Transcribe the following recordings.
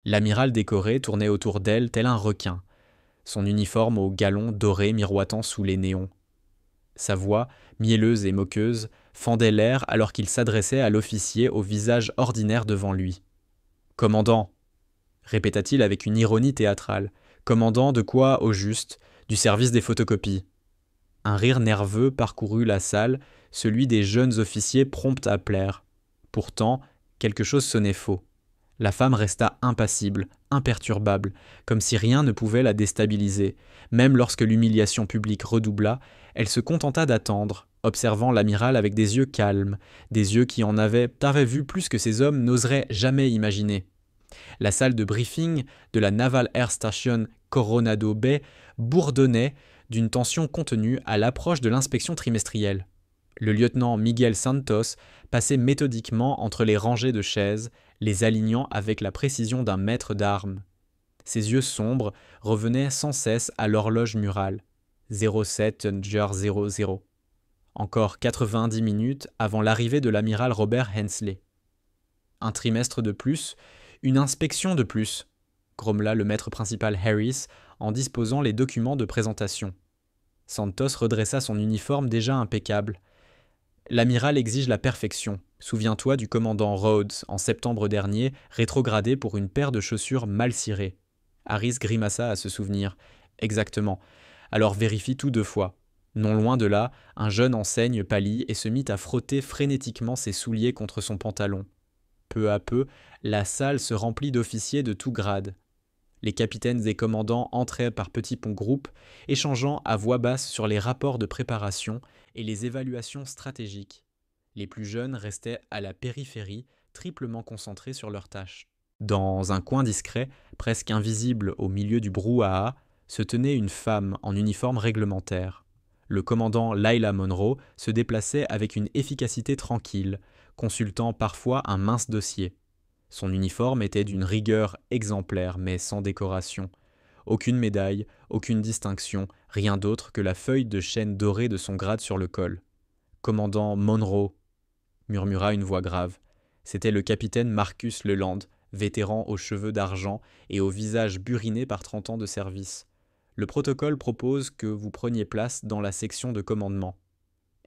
L'amiral décoré tournait autour d'elle tel un requin, son uniforme aux galons dorés miroitant sous les néons. Sa voix, mielleuse et moqueuse, fendait l'air alors qu'il s'adressait à l'officier au visage ordinaire devant lui. « Commandant !» répéta-t-il avec une ironie théâtrale. « Commandant de quoi, au juste ? Du service des photocopies. » Un rire nerveux parcourut la salle, celui des jeunes officiers prompts à plaire. Pourtant, quelque chose sonnait faux. La femme resta impassible, imperturbable, comme si rien ne pouvait la déstabiliser. Même lorsque l'humiliation publique redoubla, elle se contenta d'attendre, observant l'amiral avec des yeux calmes, des yeux qui en avaient vu plus que ces hommes n'oseraient jamais imaginer. La salle de briefing de la Naval Air Station Coronado Bay bourdonnait d'une tension contenue à l'approche de l'inspection trimestrielle. Le lieutenant Miguel Santos passait méthodiquement entre les rangées de chaises, les alignant avec la précision d'un maître d'armes. Ses yeux sombres revenaient sans cesse à l'horloge murale. 07h00. Encore 90 minutes avant l'arrivée de l'amiral Robert Hensley. Un trimestre de plus, une inspection de plus, grommela le maître principal Harris en disposant les documents de présentation. Santos redressa son uniforme déjà impeccable. L'amiral exige la perfection. Souviens-toi du commandant Rhodes, en septembre dernier, rétrogradé pour une paire de chaussures mal cirées. Harris grimaça à se souvenir. Exactement. Alors vérifie tout 2 fois. Non loin de là, un jeune enseigne pâlit et se mit à frotter frénétiquement ses souliers contre son pantalon. Peu à peu, la salle se remplit d'officiers de tout grade. Les capitaines et commandants entraient par petits groupes, échangeant à voix basse sur les rapports de préparation et les évaluations stratégiques. Les plus jeunes restaient à la périphérie, triplement concentrés sur leurs tâches. Dans un coin discret, presque invisible au milieu du brouhaha, se tenait une femme en uniforme réglementaire. Le commandant Layla Monroe se déplaçait avec une efficacité tranquille, consultant parfois un mince dossier. Son uniforme était d'une rigueur exemplaire, mais sans décoration. Aucune médaille, aucune distinction, rien d'autre que la feuille de chêne dorée de son grade sur le col. « Commandant Monroe », murmura une voix grave. C'était le capitaine Marcus Leland, vétéran aux cheveux d'argent et au visage buriné par 30 ans de service. Le protocole propose que vous preniez place dans la section de commandement.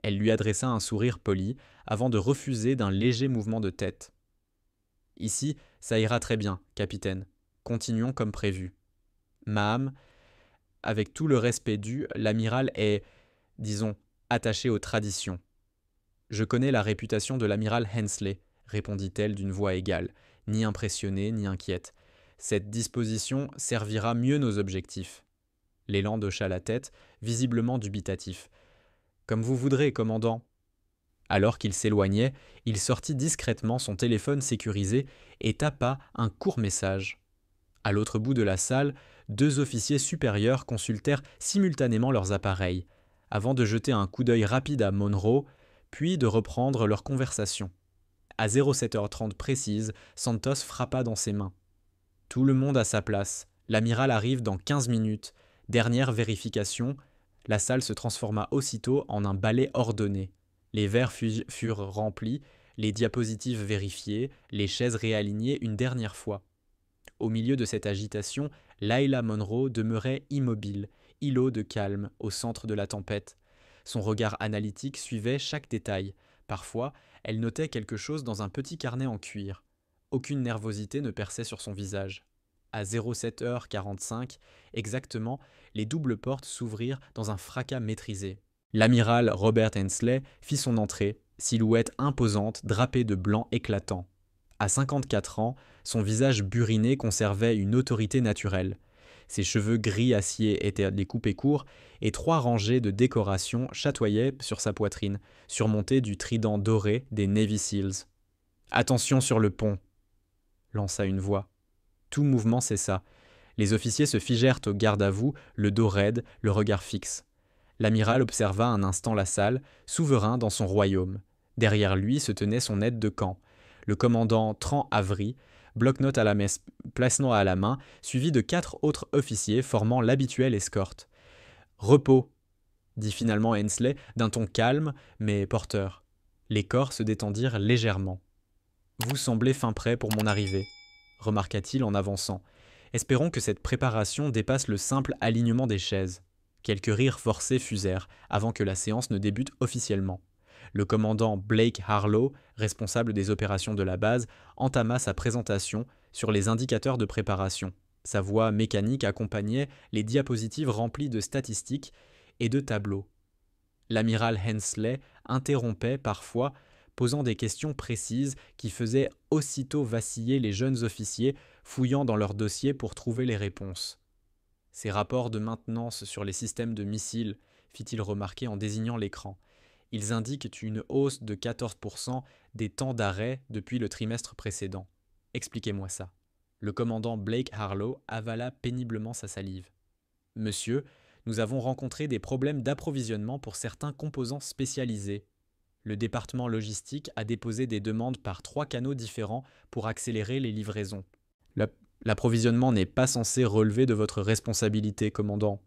Elle lui adressa un sourire poli, avant de refuser d'un léger mouvement de tête. « Ici, ça ira très bien, capitaine. Continuons comme prévu. Ma'am, avec tout le respect dû, l'amiral est, disons, attaché aux traditions. Je connais la réputation de l'amiral Hensley, répondit-elle d'une voix égale, ni impressionnée ni inquiète. Cette disposition servira mieux nos objectifs. L'élan hocha la tête, visiblement dubitatif. Comme vous voudrez, commandant. Alors qu'il s'éloignait, il sortit discrètement son téléphone sécurisé et tapa un court message. À l'autre bout de la salle, 2 officiers supérieurs consultèrent simultanément leurs appareils, avant de jeter un coup d'œil rapide à Monroe, puis de reprendre leur conversation. À 07h30 précise, Santos frappa dans ses mains. Tout le monde à sa place. L'amiral arrive dans 15 minutes. Dernière vérification. La salle se transforma aussitôt en un ballet ordonné. Les verres furent remplis, les diapositives vérifiées, les chaises réalignées une dernière fois. Au milieu de cette agitation, Layla Monroe demeurait immobile, îlot de calme, au centre de la tempête. Son regard analytique suivait chaque détail. Parfois, elle notait quelque chose dans un petit carnet en cuir. Aucune nervosité ne perçait sur son visage. À 07h45, exactement, les doubles portes s'ouvrirent dans un fracas maîtrisé. L'amiral Robert Hensley fit son entrée, silhouette imposante drapée de blanc éclatant. À 54 ans, son visage buriné conservait une autorité naturelle. Ses cheveux gris acier étaient découpés courts et 3 rangées de décorations chatoyaient sur sa poitrine, surmontées du trident doré des Navy Seals. « Attention sur le pont !» lança une voix. Tout mouvement cessa. Les officiers se figèrent au garde-à-vous, le dos raide, le regard fixe. L'amiral observa un instant la salle, souverain dans son royaume. Derrière lui se tenait son aide de camp, le commandant Tran Avery, bloc-notes à la main, suivi de 4 autres officiers formant l'habituelle escorte. « Repos !» dit finalement Hensley d'un ton calme mais porteur. Les corps se détendirent légèrement. « Vous semblez fin prêt pour mon arrivée. » remarqua-t-il en avançant. Espérons que cette préparation dépasse le simple alignement des chaises. Quelques rires forcés fusèrent avant que la séance ne débute officiellement. Le commandant Blake Harlow, responsable des opérations de la base, entama sa présentation sur les indicateurs de préparation. Sa voix mécanique accompagnait les diapositives remplies de statistiques et de tableaux. L'amiral Hensley interrompait parfois, posant des questions précises qui faisaient aussitôt vaciller les jeunes officiers, fouillant dans leurs dossiers pour trouver les réponses. Ces rapports de maintenance sur les systèmes de missiles, fit-il remarquer en désignant l'écran. Ils indiquent une hausse de 14% des temps d'arrêt depuis le trimestre précédent. Expliquez-moi ça. Le commandant Blake Harlow avala péniblement sa salive. Monsieur, nous avons rencontré des problèmes d'approvisionnement pour certains composants spécialisés. Le département logistique a déposé des demandes par 3 canaux différents pour accélérer les livraisons. L'approvisionnement n'est pas censé relever de votre responsabilité, commandant,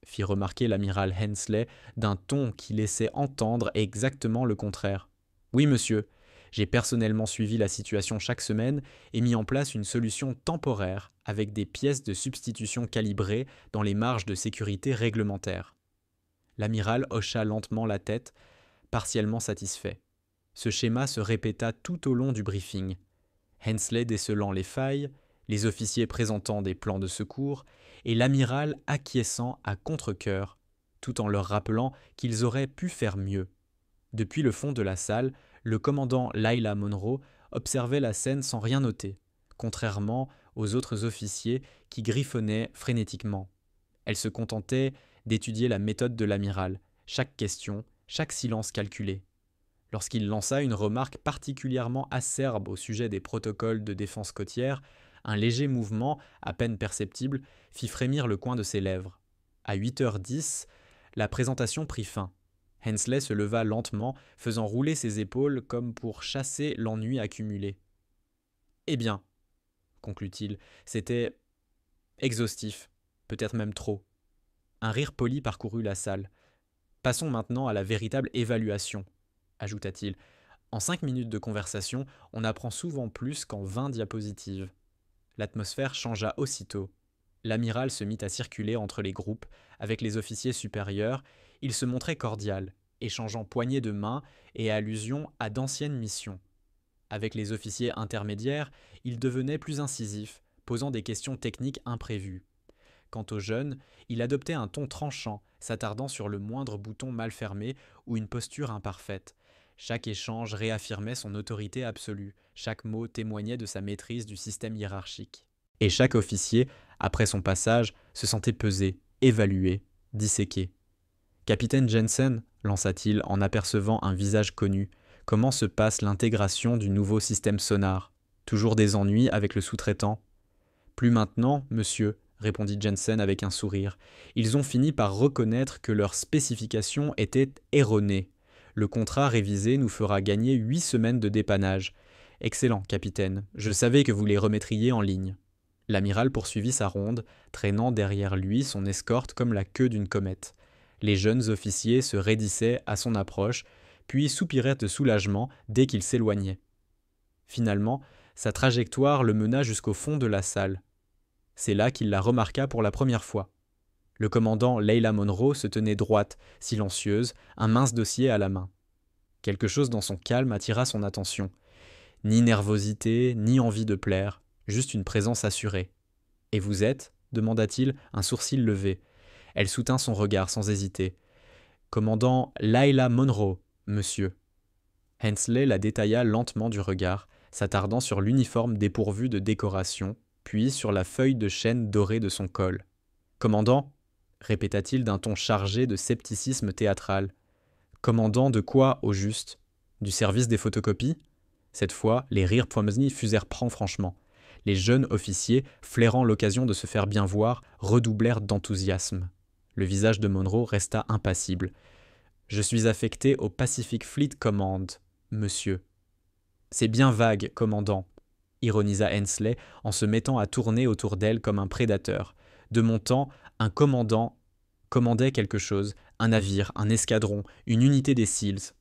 fit remarquer l'amiral Hensley d'un ton qui laissait entendre exactement le contraire. Oui, monsieur, j'ai personnellement suivi la situation chaque semaine et mis en place une solution temporaire avec des pièces de substitution calibrées dans les marges de sécurité réglementaires. L'amiral hocha lentement la tête, partiellement satisfait. Ce schéma se répéta tout au long du briefing. Hensley décelant les failles, les officiers présentant des plans de secours, et l'amiral acquiesçant à contre-cœur, tout en leur rappelant qu'ils auraient pu faire mieux. Depuis le fond de la salle, le commandant Layla Monroe observait la scène sans rien noter, contrairement aux autres officiers qui griffonnaient frénétiquement. Elle se contentait d'étudier la méthode de l'amiral, chaque question, chaque silence calculé. Lorsqu'il lança une remarque particulièrement acerbe au sujet des protocoles de défense côtière, un léger mouvement, à peine perceptible, fit frémir le coin de ses lèvres. À 8h10, la présentation prit fin. Hensley se leva lentement, faisant rouler ses épaules comme pour chasser l'ennui accumulé. « Eh bien, conclut-il, c'était exhaustif, peut-être même trop. » Un rire poli parcourut la salle. « Passons maintenant à la véritable évaluation, » ajouta-t-il. « En 5 minutes de conversation, on apprend souvent plus qu'en 20 diapositives. » L'atmosphère changea aussitôt. L'amiral se mit à circuler entre les groupes. Avec les officiers supérieurs, il se montrait cordial, échangeant poignées de main et allusions à d'anciennes missions. Avec les officiers intermédiaires, il devenait plus incisif, posant des questions techniques imprévues. Quant aux jeunes, il adoptait un ton tranchant, s'attardant sur le moindre bouton mal fermé ou une posture imparfaite. Chaque échange réaffirmait son autorité absolue, chaque mot témoignait de sa maîtrise du système hiérarchique. Et chaque officier, après son passage, se sentait pesé, évalué, disséqué. « Capitaine Jensen, lança-t-il en apercevant un visage connu, comment se passe l'intégration du nouveau système sonar? Toujours des ennuis avec le sous-traitant? » « Plus maintenant, monsieur, répondit Jensen avec un sourire. Ils ont fini par reconnaître que leurs spécifications étaient erronées. Le contrat révisé nous fera gagner 8 semaines de dépannage. Excellent, capitaine. Je savais que vous les remettriez en ligne. L'amiral poursuivit sa ronde, traînant derrière lui son escorte comme la queue d'une comète. Les jeunes officiers se raidissaient à son approche, puis soupiraient de soulagement dès qu'il s'éloignait. Finalement, sa trajectoire le mena jusqu'au fond de la salle. C'est là qu'il la remarqua pour la première fois. Le commandant Layla Monroe se tenait droite, silencieuse, un mince dossier à la main. Quelque chose dans son calme attira son attention. Ni nervosité, ni envie de plaire, juste une présence assurée. « Et vous êtes » demanda-t-il, un sourcil levé. Elle soutint son regard sans hésiter. « Commandant Layla Monroe, monsieur. » Hensley la détailla lentement du regard, s'attardant sur l'uniforme dépourvu de décoration, puis sur la feuille de chêne dorée de son col. « Commandant » répéta-t-il d'un ton chargé de scepticisme théâtral. « Commandant de quoi, au juste? Du service des photocopies ?» Cette fois, les rires fusèrent franchement. Les jeunes officiers, flairant l'occasion de se faire bien voir, redoublèrent d'enthousiasme. Le visage de Monroe resta impassible. « Je suis affecté au Pacific Fleet Command, monsieur. »« C'est bien vague, commandant, » ironisa Hensley en se mettant à tourner autour d'elle comme un prédateur. De mon temps, un commandant commandait quelque chose, un navire, un escadron, une unité des SEALs.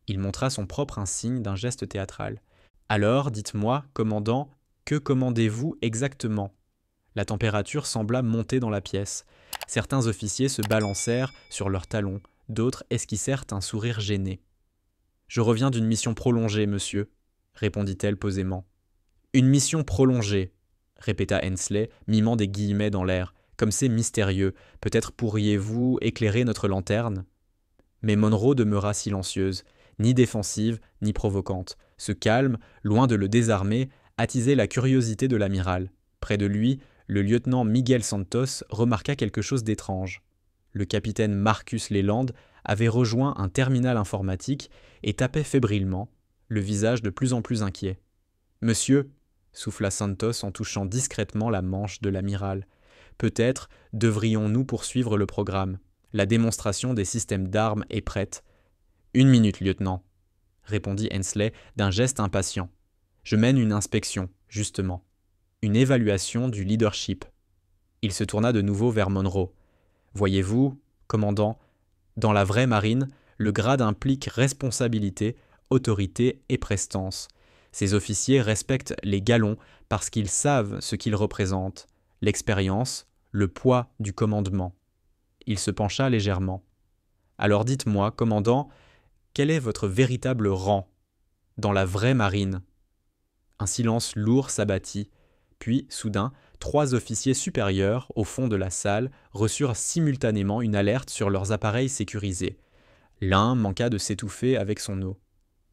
Il montra son propre insigne d'un geste théâtral. « Alors, dites-moi, commandant, Que commandez-vous exactement ? La température sembla monter dans la pièce. Certains officiers se balancèrent sur leurs talons, d'autres esquissèrent un sourire gêné. « Je reviens d'une mission prolongée, monsieur, » répondit-elle posément. « Une mission prolongée, » répéta Hensley, mimant des guillemets dans l'air. « Comme c'est mystérieux, peut-être pourriez-vous éclairer notre lanterne ?» Mais Monroe demeura silencieuse, ni défensive, ni provocante. Ce calme, loin de le désarmer, attisait la curiosité de l'amiral. Près de lui, le lieutenant Miguel Santos remarqua quelque chose d'étrange. Le capitaine Marcus Leland avait rejoint un terminal informatique et tapait fébrilement, le visage de plus en plus inquiet. « Monsieur » souffla Santos en touchant discrètement la manche de l'amiral. « Peut-être devrions-nous poursuivre le programme. La démonstration des systèmes d'armes est prête. »« Une minute, lieutenant, » répondit Hensley d'un geste impatient. « Je mène une inspection, justement. Une évaluation du leadership. » Il se tourna de nouveau vers Monroe. « Voyez-vous, commandant, dans la vraie marine, le grade implique responsabilité, autorité et prestance. Ces officiers respectent les galons parce qu'ils savent ce qu'ils représentent, l'expérience, le poids du commandement. » Il se pencha légèrement. « Alors dites-moi, commandant, quel est votre véritable rang dans la vraie marine ?» Un silence lourd s'abattit, puis, soudain, 3 officiers supérieurs, au fond de la salle, reçurent simultanément une alerte sur leurs appareils sécurisés. L'un manqua de s'étouffer avec son eau.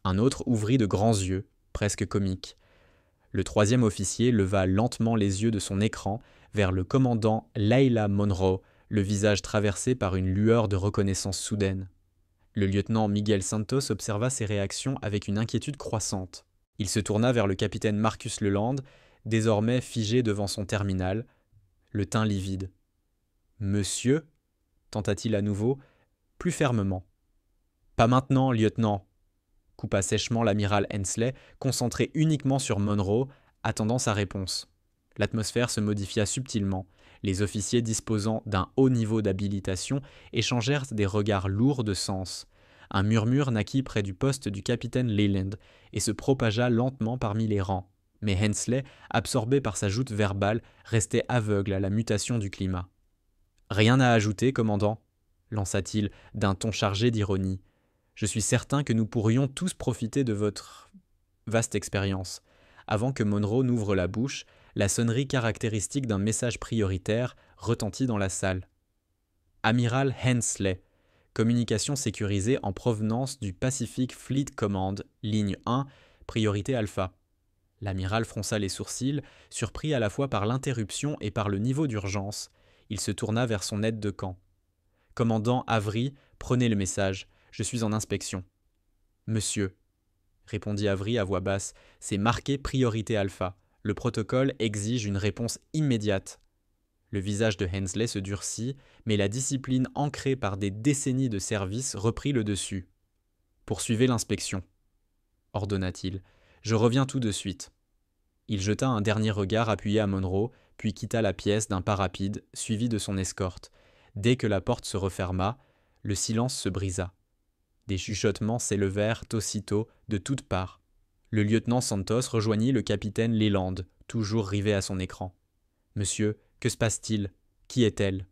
Un autre ouvrit de grands yeux, presque comiques. Le 3e officier leva lentement les yeux de son écran vers le commandant Layla Monroe, le visage traversé par une lueur de reconnaissance soudaine. Le lieutenant Miguel Santos observa ses réactions avec une inquiétude croissante. Il se tourna vers le capitaine Marcus Leland, désormais figé devant son terminal, le teint livide. « Monsieur » tenta-t-il à nouveau, plus fermement. « Pas maintenant, lieutenant » coupa sèchement l'amiral Hensley, concentré uniquement sur Monroe, attendant sa réponse. L'atmosphère se modifia subtilement. Les officiers disposant d'un haut niveau d'habilitation échangèrent des regards lourds de sens. Un murmure naquit près du poste du capitaine Leland et se propagea lentement parmi les rangs. Mais Hensley, absorbé par sa joute verbale, restait aveugle à la mutation du climat. « Rien à ajouter, commandant » lança-t-il d'un ton chargé d'ironie. « Je suis certain que nous pourrions tous profiter de votre vaste expérience. » Avant que Monroe n'ouvre la bouche, la sonnerie caractéristique d'un message prioritaire retentit dans la salle. « Amiral Hensley, communication sécurisée en provenance du Pacific Fleet Command, ligne 1, priorité alpha. » L'amiral fronça les sourcils, surpris à la fois par l'interruption et par le niveau d'urgence. Il se tourna vers son aide de camp. « Commandant Avery, prenez le message. Je suis en inspection. »« Monsieur, » répondit Avery à voix basse, « c'est marqué priorité alpha. Le protocole exige une réponse immédiate. » Le visage de Hensley se durcit, mais la discipline ancrée par des décennies de service reprit le dessus. « Poursuivez l'inspection, » ordonna-t-il. « Je reviens tout de suite. » Il jeta un dernier regard appuyé à Monroe, puis quitta la pièce d'un pas rapide, suivi de son escorte. Dès que la porte se referma, le silence se brisa. Des chuchotements s'élevèrent aussitôt de toutes parts. Le lieutenant Santos rejoignit le capitaine Leland, toujours rivé à son écran. « Monsieur, que se passe-t-il ? Qui est-elle »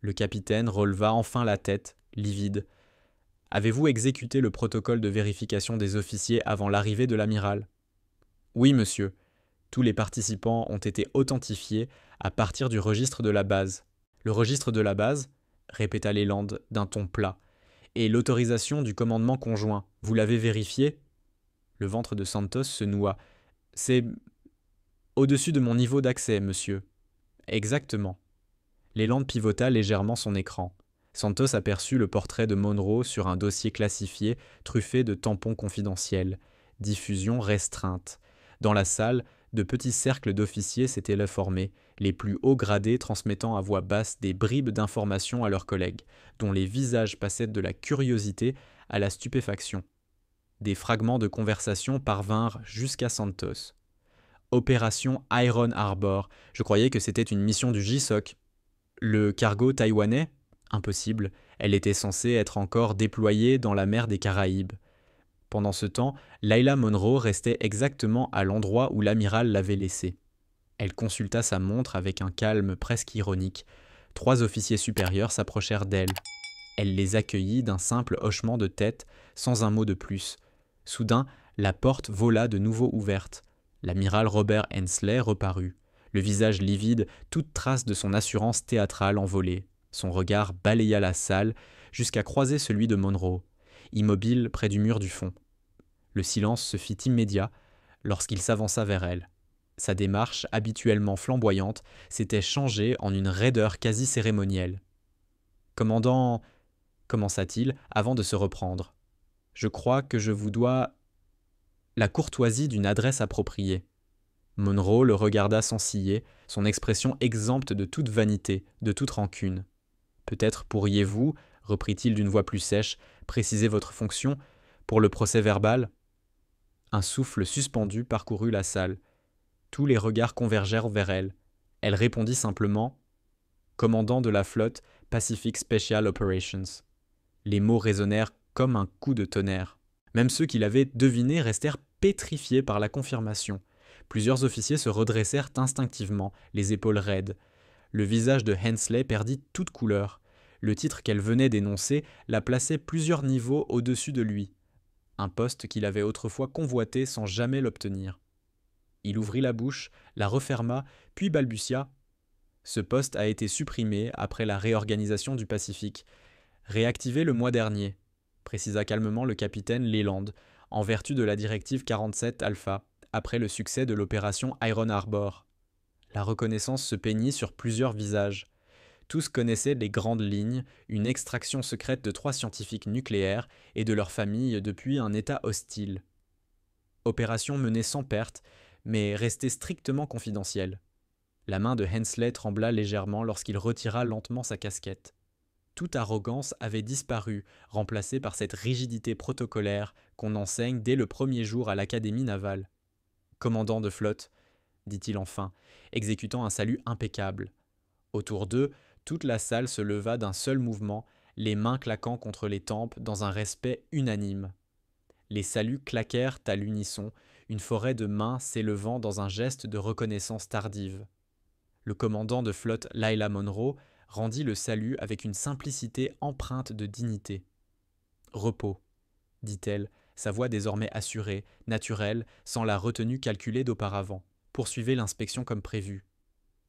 Le capitaine releva enfin la tête, livide. « Avez-vous exécuté le protocole de vérification des officiers avant l'arrivée de l'amiral ?»« Oui, monsieur. Tous les participants ont été authentifiés à partir du registre de la base. »« Le registre de la base ?» répéta Leland d'un ton plat. « Et l'autorisation du commandement conjoint, vous l'avez vérifié ?» Le ventre de Santos se noua. « C'est au-dessus de mon niveau d'accès, monsieur. »« Exactement. » Leland pivota légèrement son écran. Santos aperçut le portrait de Monroe sur un dossier classifié truffé de tampons confidentiels. Diffusion restreinte. Dans la salle, de petits cercles d'officiers s'étaient formés, les plus hauts gradés transmettant à voix basse des bribes d'informations à leurs collègues, dont les visages passaient de la curiosité à la stupéfaction. Des fragments de conversation parvinrent jusqu'à Santos. « Opération Iron Harbor. Je croyais que c'était une mission du JSOC. Le cargo taïwanais ? Impossible. Elle était censée être encore déployée dans la mer des Caraïbes. Pendant ce temps, Layla Monroe restait exactement à l'endroit où l'amiral l'avait laissée. Elle consulta sa montre avec un calme presque ironique. 3 officiers supérieurs s'approchèrent d'elle. Elle les accueillit d'un simple hochement de tête, sans un mot de plus. Soudain, la porte vola de nouveau ouverte. L'amiral Robert Hensley reparut, le visage livide, toute trace de son assurance théâtrale envolée. Son regard balaya la salle jusqu'à croiser celui de Monroe, immobile près du mur du fond. Le silence se fit immédiat lorsqu'il s'avança vers elle. Sa démarche, habituellement flamboyante, s'était changée en une raideur quasi cérémonielle. « Commandant, commença-t-il avant de se reprendre, je crois que je vous dois la courtoisie d'une adresse appropriée. » Monroe le regarda sans ciller, son expression exempte de toute vanité, de toute rancune. « Peut-être pourriez-vous, reprit-il d'une voix plus sèche, préciser votre fonction pour le procès-verbal ?» Un souffle suspendu parcourut la salle. Tous les regards convergèrent vers elle. Elle répondit simplement « Commandant de la flotte Pacific Special Operations ». Les mots résonnèrent comme un coup de tonnerre. Même ceux qui l'avaient deviné restèrent pétrifiés par la confirmation. Plusieurs officiers se redressèrent instinctivement, les épaules raides. Le visage de Hensley perdit toute couleur. Le titre qu'elle venait d'énoncer la plaçait plusieurs niveaux au-dessus de lui. Un poste qu'il avait autrefois convoité sans jamais l'obtenir. Il ouvrit la bouche, la referma, puis balbutia. « Ce poste a été supprimé après la réorganisation du Pacifique. Réactivé le mois dernier, » précisa calmement le capitaine Leland, en vertu de la directive 47 Alpha, après le succès de l'opération Iron Harbor. La reconnaissance se peignit sur plusieurs visages. Tous connaissaient les grandes lignes, une extraction secrète de 3 scientifiques nucléaires et de leurs familles depuis un État hostile. Opération menée sans perte, mais restée strictement confidentielle. La main de Hensley trembla légèrement lorsqu'il retira lentement sa casquette. Toute arrogance avait disparu, remplacée par cette rigidité protocolaire qu'on enseigne dès le premier jour à l'Académie navale. « Commandant de flotte », dit-il enfin, exécutant un salut impeccable. Autour d'eux, toute la salle se leva d'un seul mouvement, les mains claquant contre les tempes dans un respect unanime. Les saluts claquèrent à l'unisson, une forêt de mains s'élevant dans un geste de reconnaissance tardive. Le commandant de flotte Layla Monroe rendit le salut avec une simplicité empreinte de dignité. « Repos », dit-elle, sa voix désormais assurée, naturelle, sans la retenue calculée d'auparavant. Poursuivez l'inspection comme prévu.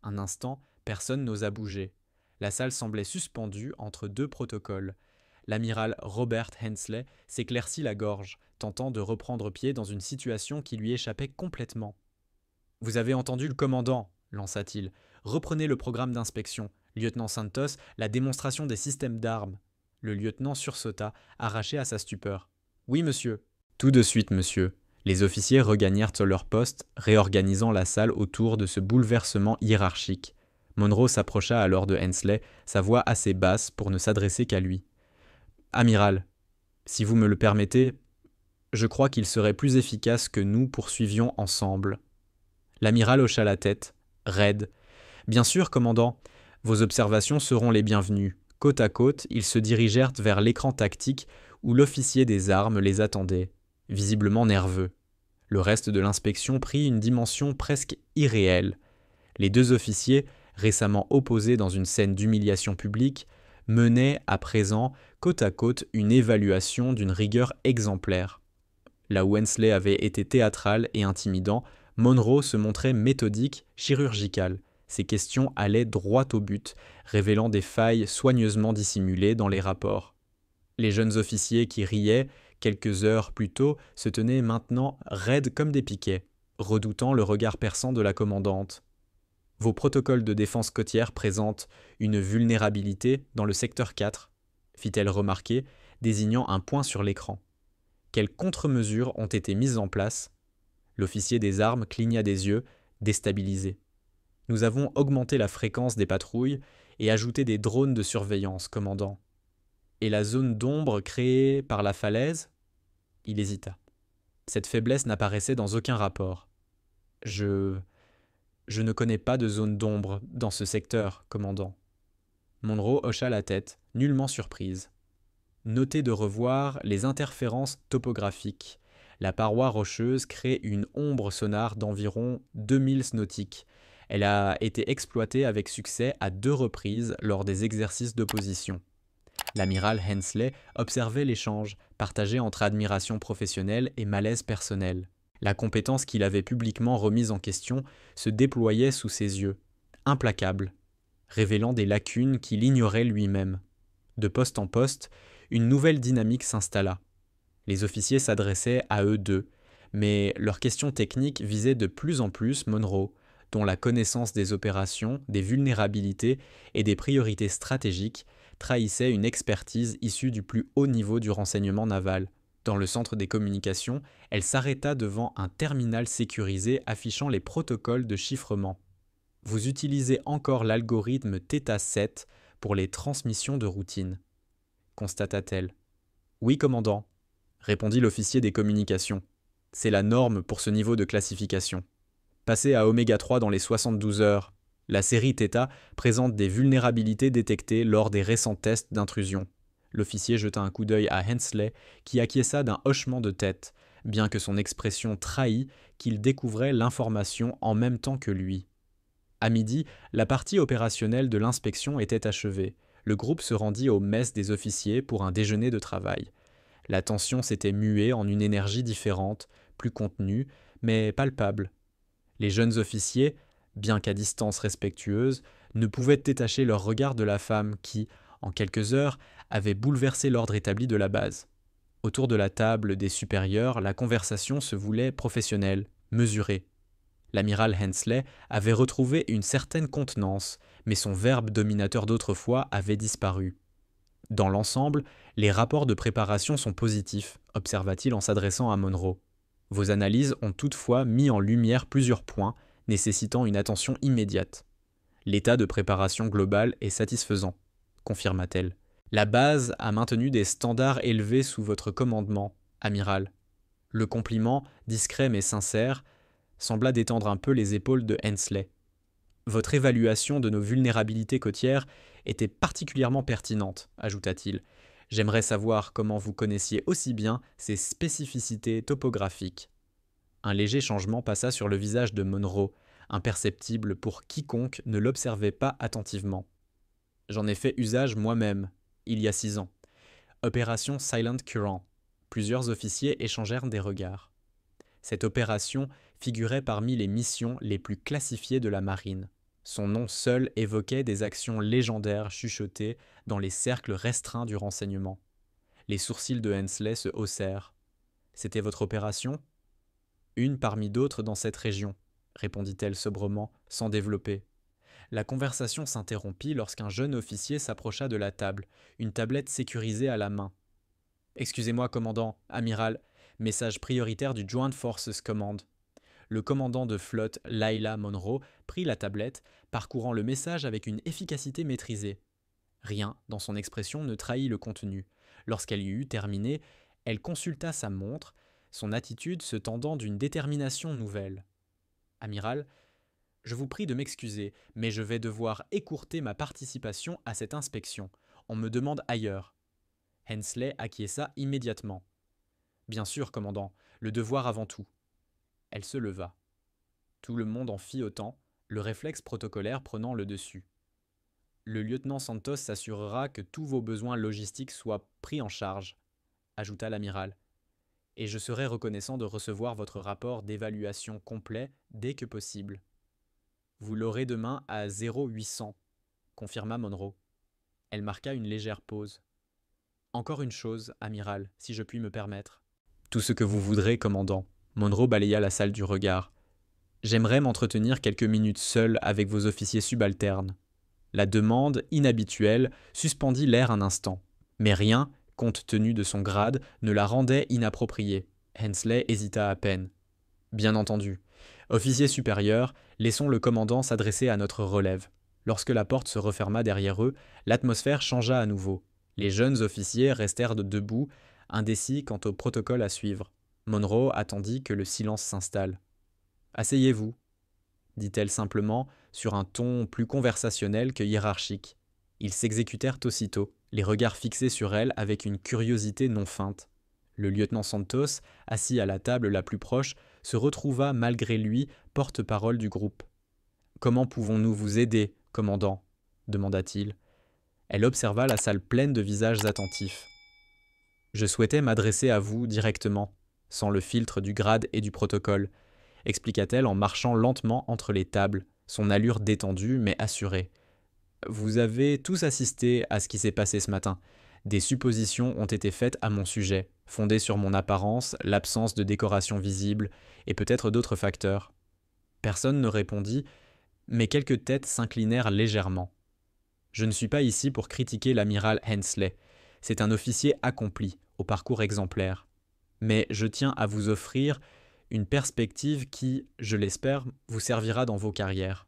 Un instant, personne n'osa bouger. La salle semblait suspendue entre 2 protocoles. L'amiral Robert Hensley s'éclaircit la gorge, tentant de reprendre pied dans une situation qui lui échappait complètement. « Vous avez entendu le commandant » lança-t-il. « Reprenez le programme d'inspection. Lieutenant Santos, la démonstration des systèmes d'armes. » Le lieutenant sursauta, arraché à sa stupeur. « Oui, monsieur. »« Tout de suite, monsieur. » Les officiers regagnèrent leur poste, réorganisant la salle autour de ce bouleversement hiérarchique. Monroe s'approcha alors de Hensley, sa voix assez basse pour ne s'adresser qu'à lui. « Amiral, si vous me le permettez, je crois qu'il serait plus efficace que nous poursuivions ensemble. » L'amiral hocha la tête, raide. « Bien sûr, commandant, vos observations seront les bienvenues. » Côte à côte, ils se dirigèrent vers l'écran tactique où l'officier des armes les attendait, visiblement nerveux. Le reste de l'inspection prit une dimension presque irréelle. Les 2 officiers, récemment opposés dans une scène d'humiliation publique, menaient à présent côte à côte une évaluation d'une rigueur exemplaire. Là où Hensley avait été théâtral et intimidant, Monroe se montrait méthodique, chirurgical. Ses questions allaient droit au but, révélant des failles soigneusement dissimulées dans les rapports. Les jeunes officiers qui riaient, quelques heures plus tôt, se tenaient maintenant raides comme des piquets, redoutant le regard perçant de la commandante. « Vos protocoles de défense côtière présentent une vulnérabilité dans le secteur 4, » fit-elle remarquer, désignant un point sur l'écran. « Quelles contre-mesures ont été mises en place ?» L'officier des armes cligna des yeux, déstabilisé. « Nous avons augmenté la fréquence des patrouilles et ajouté des drones de surveillance, commandant. » « Et la zone d'ombre créée par la falaise ?» Il hésita. Cette faiblesse n'apparaissait dans aucun rapport. « Je ne connais pas de zone d'ombre dans ce secteur, commandant. » Monroe hocha la tête, nullement surprise. Notez de revoir les interférences topographiques. La paroi rocheuse crée une ombre sonare d'environ 2000 nautiques. Elle a été exploitée avec succès à 2 reprises lors des exercices d'opposition. L'amiral Hensley observait l'échange, partagé entre admiration professionnelle et malaise personnel. La compétence qu'il avait publiquement remise en question se déployait sous ses yeux, implacable, révélant des lacunes qu'il ignorait lui-même. De poste en poste, une nouvelle dynamique s'installa. Les officiers s'adressaient à eux deux, mais leurs questions techniques visaient de plus en plus Monroe, dont la connaissance des opérations, des vulnérabilités et des priorités stratégiques trahissait une expertise issue du plus haut niveau du renseignement naval. Dans le centre des communications, elle s'arrêta devant un terminal sécurisé affichant les protocoles de chiffrement. « Vous utilisez encore l'algorithme Theta 7 pour les transmissions de routine, » constata-t-elle. « Oui, commandant, » répondit l'officier des communications. « C'est la norme pour ce niveau de classification. Passez à Oméga 3 dans les 72 heures. La série Theta présente des vulnérabilités détectées lors des récents tests d'intrusion. » L'officier jeta un coup d'œil à Hensley, qui acquiesça d'un hochement de tête, bien que son expression trahît qu'il découvrait l'information en même temps que lui. À midi, la partie opérationnelle de l'inspection était achevée. Le groupe se rendit aux messes des officiers pour un déjeuner de travail. La tension s'était muée en une énergie différente, plus contenue, mais palpable. Les jeunes officiers, bien qu'à distance respectueuse, ne pouvaient détacher leur regard de la femme qui, en quelques heures, avait bouleversé l'ordre établi de la base. Autour de la table des supérieurs, la conversation se voulait professionnelle, mesurée. L'amiral Hensley avait retrouvé une certaine contenance, mais son verbe dominateur d'autrefois avait disparu. « Dans l'ensemble, les rapports de préparation sont positifs, » observa-t-il en s'adressant à Monroe. « Vos analyses ont toutefois mis en lumière plusieurs points nécessitant une attention immédiate. L'état de préparation global est satisfaisant, » confirma-t-elle. « La base a maintenu des standards élevés sous votre commandement, amiral. » Le compliment, discret mais sincère, sembla détendre un peu les épaules de Hensley. « Votre évaluation de nos vulnérabilités côtières était particulièrement pertinente, » ajouta-t-il. « J'aimerais savoir comment vous connaissiez aussi bien ces spécificités topographiques. » Un léger changement passa sur le visage de Monroe, imperceptible pour quiconque ne l'observait pas attentivement. « J'en ai fait usage moi-même, il y a 6 ans. Opération Silent Current. » Plusieurs officiers échangèrent des regards. Cette opération figurait parmi les missions les plus classifiées de la marine. Son nom seul évoquait des actions légendaires chuchotées dans les cercles restreints du renseignement. Les sourcils de Hensley se haussèrent. « C'était votre opération ? » ?»« Une parmi d'autres dans cette région, » répondit-elle sobrement, sans développer. La conversation s'interrompit lorsqu'un jeune officier s'approcha de la table, une tablette sécurisée à la main. « Excusez-moi, commandant, amiral, message prioritaire du Joint Forces Command. » Le commandant de flotte, Laila Monroe, prit la tablette, parcourant le message avec une efficacité maîtrisée. Rien, dans son expression, ne trahit le contenu. Lorsqu'elle y eut terminé, elle consulta sa montre, son attitude se tendant d'une détermination nouvelle. « Amiral, je vous prie de m'excuser, mais je vais devoir écourter ma participation à cette inspection. On me demande ailleurs. » Hensley acquiesça immédiatement. « Bien sûr, commandant, le devoir avant tout. » Elle se leva. Tout le monde en fit autant, le réflexe protocolaire prenant le dessus. « Le lieutenant Santos s'assurera que tous vos besoins logistiques soient pris en charge, » ajouta l'amiral. « Et je serai reconnaissant de recevoir votre rapport d'évaluation complet dès que possible. »« Vous l'aurez demain à 0800, » confirma Monroe. Elle marqua une légère pause. « Encore une chose, amiral, si je puis me permettre. »« Tout ce que vous voudrez, commandant. » Monroe balaya la salle du regard. « J'aimerais m'entretenir quelques minutes seul avec vos officiers subalternes. » La demande, inhabituelle, suspendit l'air un instant. Mais rien, compte tenu de son grade, ne la rendait inappropriée. Hensley hésita à peine. « Bien entendu. Officier supérieur, laissons le commandant s'adresser à notre relève. » Lorsque la porte se referma derrière eux, l'atmosphère changea à nouveau. Les jeunes officiers restèrent debout, indécis quant au protocole à suivre. Monroe attendit que le silence s'installe. « Asseyez-vous, » dit-elle simplement, sur un ton plus conversationnel que hiérarchique. Ils s'exécutèrent aussitôt, les regards fixés sur elle avec une curiosité non feinte. Le lieutenant Santos, assis à la table la plus proche, se retrouva malgré lui porte-parole du groupe. « Comment pouvons-nous vous aider, commandant » demanda-t-il. Elle observa la salle pleine de visages attentifs. « Je souhaitais m'adresser à vous directement, sans le filtre du grade et du protocole, » expliqua-t-elle en marchant lentement entre les tables, son allure détendue mais assurée. « Vous avez tous assisté à ce qui s'est passé ce matin. Des suppositions ont été faites à mon sujet, fondées sur mon apparence, l'absence de décoration visible et peut-être d'autres facteurs. » Personne ne répondit, mais quelques têtes s'inclinèrent légèrement. « Je ne suis pas ici pour critiquer l'amiral Hensley. C'est un officier accompli, au parcours exemplaire. Mais je tiens à vous offrir une perspective qui, je l'espère, vous servira dans vos carrières. »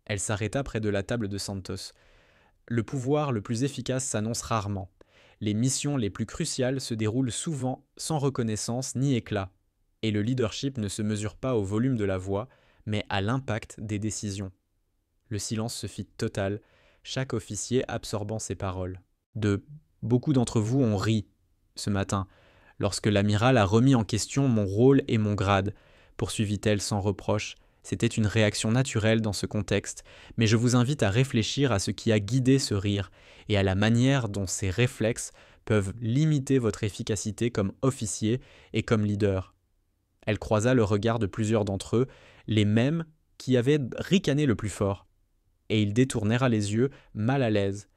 Elle s'arrêta près de la table de Santos. « Le pouvoir le plus efficace s'annonce rarement. Les missions les plus cruciales se déroulent souvent sans reconnaissance ni éclat. Et le leadership ne se mesure pas au volume de la voix, mais à l'impact des décisions. » Le silence se fit total, chaque officier absorbant ses paroles. « Beaucoup d'entre vous ont ri ce matin, lorsque l'amiral a remis en question mon rôle et mon grade, poursuivit-elle sans reproche. C'était une réaction naturelle dans ce contexte, mais je vous invite à réfléchir à ce qui a guidé ce rire et à la manière dont ces réflexes peuvent limiter votre efficacité comme officier et comme leader. » Elle croisa le regard de plusieurs d'entre eux, les mêmes qui avaient ricané le plus fort, et ils détournèrent les yeux, mal à l'aise.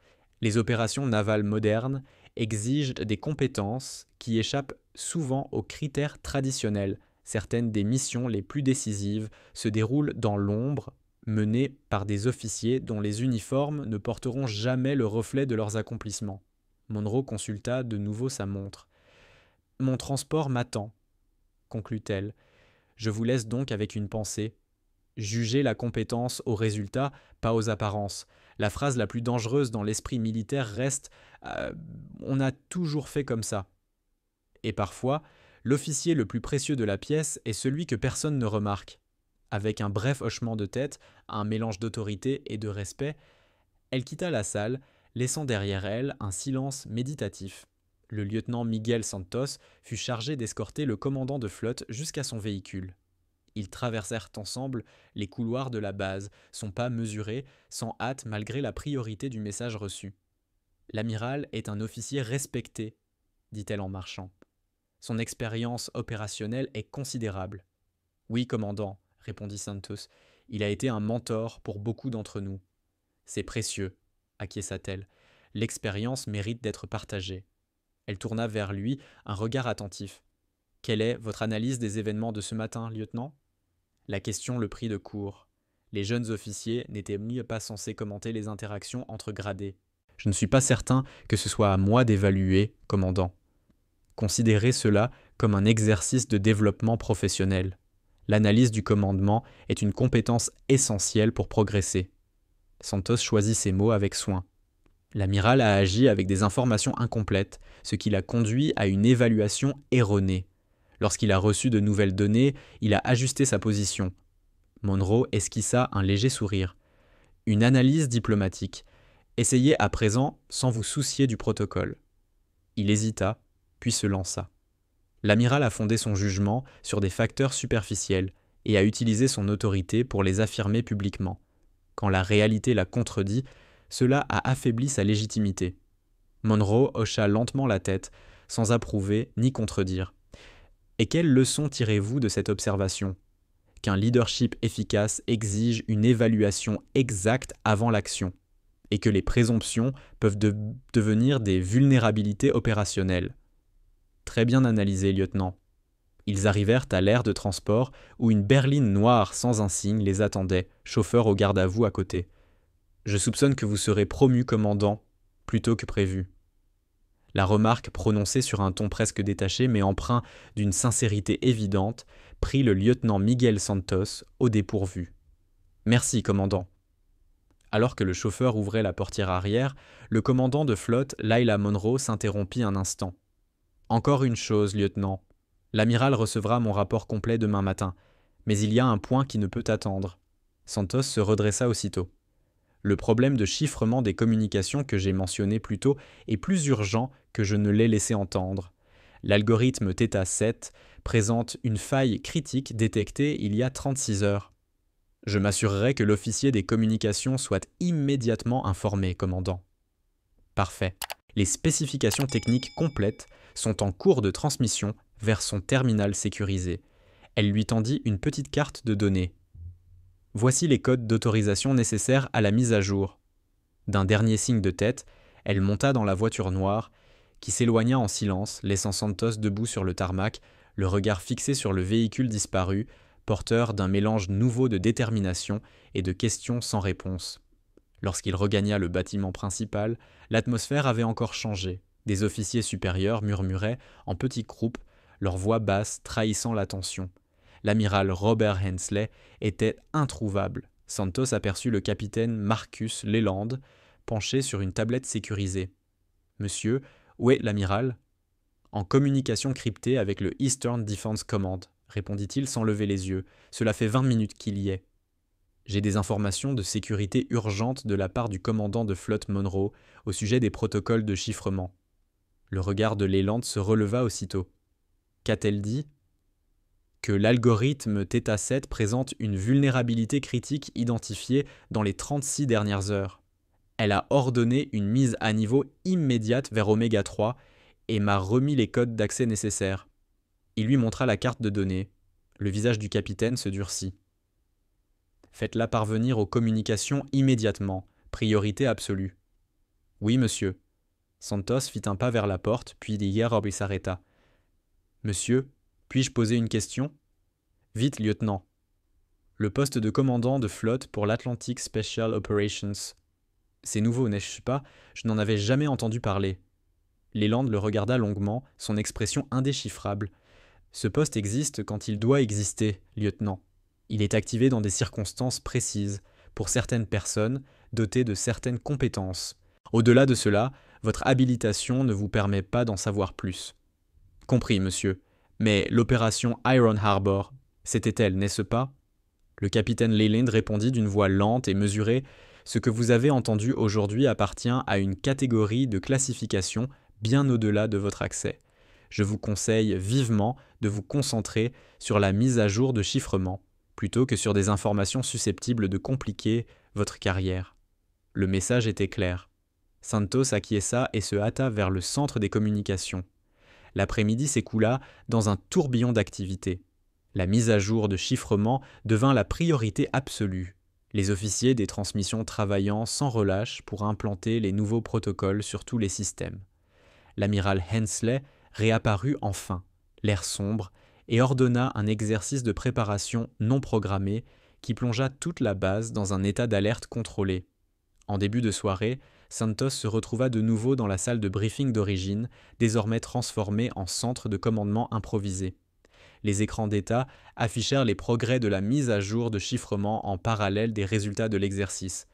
Les opérations navales modernes exigent des compétences qui échappent souvent aux critères traditionnels. Certaines des missions les plus décisives se déroulent dans l'ombre, menées par des officiers dont les uniformes ne porteront jamais le reflet de leurs accomplissements. Monroe consulta de nouveau sa montre. « Mon transport m'attend, » conclut-elle. « Je vous laisse donc avec une pensée. Jugez la compétence aux résultats, pas aux apparences. La phrase la plus dangereuse dans l'esprit militaire reste « on a toujours fait comme ça ». Et parfois, l'officier le plus précieux de la pièce est celui que personne ne remarque. Avec un bref hochement de tête, un mélange d'autorité et de respect, elle quitta la salle, laissant derrière elle un silence méditatif. Le lieutenant Miguel Santos fut chargé d'escorter le commandant de flotte jusqu'à son véhicule. Ils traversèrent ensemble les couloirs de la base, son pas mesuré, sans hâte malgré la priorité du message reçu. « L'amiral est un officier respecté, » dit-elle en marchant. « Son expérience opérationnelle est considérable. »« Oui, commandant, » répondit Santos. « Il a été un mentor pour beaucoup d'entre nous. »« C'est précieux, » acquiesça-t-elle. « L'expérience mérite d'être partagée. » Elle tourna vers lui un regard attentif. « Quelle est votre analyse des événements de ce matin, lieutenant ?» La question le prit de court. Les jeunes officiers n'étaient pas censés commenter les interactions entre gradés. « Je ne suis pas certain que ce soit à moi d'évaluer, commandant. Considérez cela comme un exercice de développement professionnel. L'analyse du commandement est une compétence essentielle pour progresser. » Santos choisit ses mots avec soin. L'amiral a agi avec des informations incomplètes, ce qui l'a conduit à une évaluation erronée. Lorsqu'il a reçu de nouvelles données, il a ajusté sa position. Monroe esquissa un léger sourire. « Une analyse diplomatique. Essayez à présent sans vous soucier du protocole. » Il hésita, puis se lança. L'amiral a fondé son jugement sur des facteurs superficiels et a utilisé son autorité pour les affirmer publiquement. Quand la réalité l'a contredit, cela a affaibli sa légitimité. Monroe hocha lentement la tête, sans approuver ni contredire. « Et quelle leçon tirez-vous de cette observation ? Qu'un leadership efficace exige une évaluation exacte avant l'action, et que les présomptions peuvent devenir des vulnérabilités opérationnelles. » Très bien analysé, lieutenant. Ils arrivèrent à l'aire de transport où une berline noire sans insigne les attendait, chauffeur au garde-à-vous à côté. « Je soupçonne que vous serez promu commandant plus tôt que prévu. » La remarque, prononcée sur un ton presque détaché mais empreint d'une sincérité évidente, prit le lieutenant Miguel Santos au dépourvu. « Merci, commandant. » Alors que le chauffeur ouvrait la portière arrière, le commandant de flotte, Lila Monroe, s'interrompit un instant. « Encore une chose, lieutenant. L'amiral recevra mon rapport complet demain matin, mais il y a un point qui ne peut attendre. » Santos se redressa aussitôt. Le problème de chiffrement des communications que j'ai mentionné plus tôt est plus urgent que je ne l'ai laissé entendre. L'algorithme Theta 7 présente une faille critique détectée il y a 36 heures. Je m'assurerai que l'officier des communications soit immédiatement informé, commandant. Parfait. Les spécifications techniques complètes sont en cours de transmission vers son terminal sécurisé. Elle lui tendit une petite carte de données. Voici les codes d'autorisation nécessaires à la mise à jour. D'un dernier signe de tête, elle monta dans la voiture noire, qui s'éloigna en silence, laissant Santos debout sur le tarmac, le regard fixé sur le véhicule disparu, porteur d'un mélange nouveau de détermination et de questions sans réponse. Lorsqu'il regagna le bâtiment principal, l'atmosphère avait encore changé. Des officiers supérieurs murmuraient en petits groupes, leur voix basse trahissant la tension. L'amiral Robert Hensley était introuvable. Santos aperçut le capitaine Marcus Leland penché sur une tablette sécurisée. « Monsieur, où est l'amiral ?»« En communication cryptée avec le Eastern Defense Command, » répondit-il sans lever les yeux. « Cela fait 20 minutes qu'il y est. » J'ai des informations de sécurité urgentes de la part du commandant de flotte Monroe au sujet des protocoles de chiffrement. Le regard de Leland se releva aussitôt. Qu'a-t-elle dit ? Que l'algorithme Theta 7 présente une vulnérabilité critique identifiée dans les 36 dernières heures. Elle a ordonné une mise à niveau immédiate vers Oméga 3 et m'a remis les codes d'accès nécessaires. Il lui montra la carte de données. Le visage du capitaine se durcit. Faites-la parvenir aux communications immédiatement. Priorité absolue. Oui, monsieur. Santos fit un pas vers la porte, puis Hierrob s'arrêta. Monsieur, puis-je poser une question ? Vite, lieutenant. Le poste de commandant de flotte pour l'Atlantic Special Operations. C'est nouveau, n'est-ce pas ? Je n'en avais jamais entendu parler. Leland le regarda longuement, son expression indéchiffrable. Ce poste existe quand il doit exister, lieutenant. Il est activé dans des circonstances précises, pour certaines personnes, dotées de certaines compétences. Au-delà de cela, votre habilitation ne vous permet pas d'en savoir plus. Compris, monsieur. Mais l'opération Iron Harbor, c'était elle, n'est-ce pas ? Le capitaine Leland répondit d'une voix lente et mesurée. Ce que vous avez entendu aujourd'hui appartient à une catégorie de classification bien au-delà de votre accès. Je vous conseille vivement de vous concentrer sur la mise à jour de chiffrement, plutôt que sur des informations susceptibles de compliquer votre carrière. Le message était clair. Santos acquiesça et se hâta vers le centre des communications. L'après-midi s'écoula dans un tourbillon d'activités. La mise à jour de chiffrement devint la priorité absolue. Les officiers des transmissions travaillant sans relâche pour implanter les nouveaux protocoles sur tous les systèmes. L'amiral Hensley réapparut enfin, l'air sombre, et ordonna un exercice de préparation non programmé qui plongea toute la base dans un état d'alerte contrôlé. En début de soirée, Santos se retrouva de nouveau dans la salle de briefing d'origine, désormais transformée en centre de commandement improvisé. Les écrans d'état affichèrent les progrès de la mise à jour de chiffrement en parallèle des résultats de l'exercice.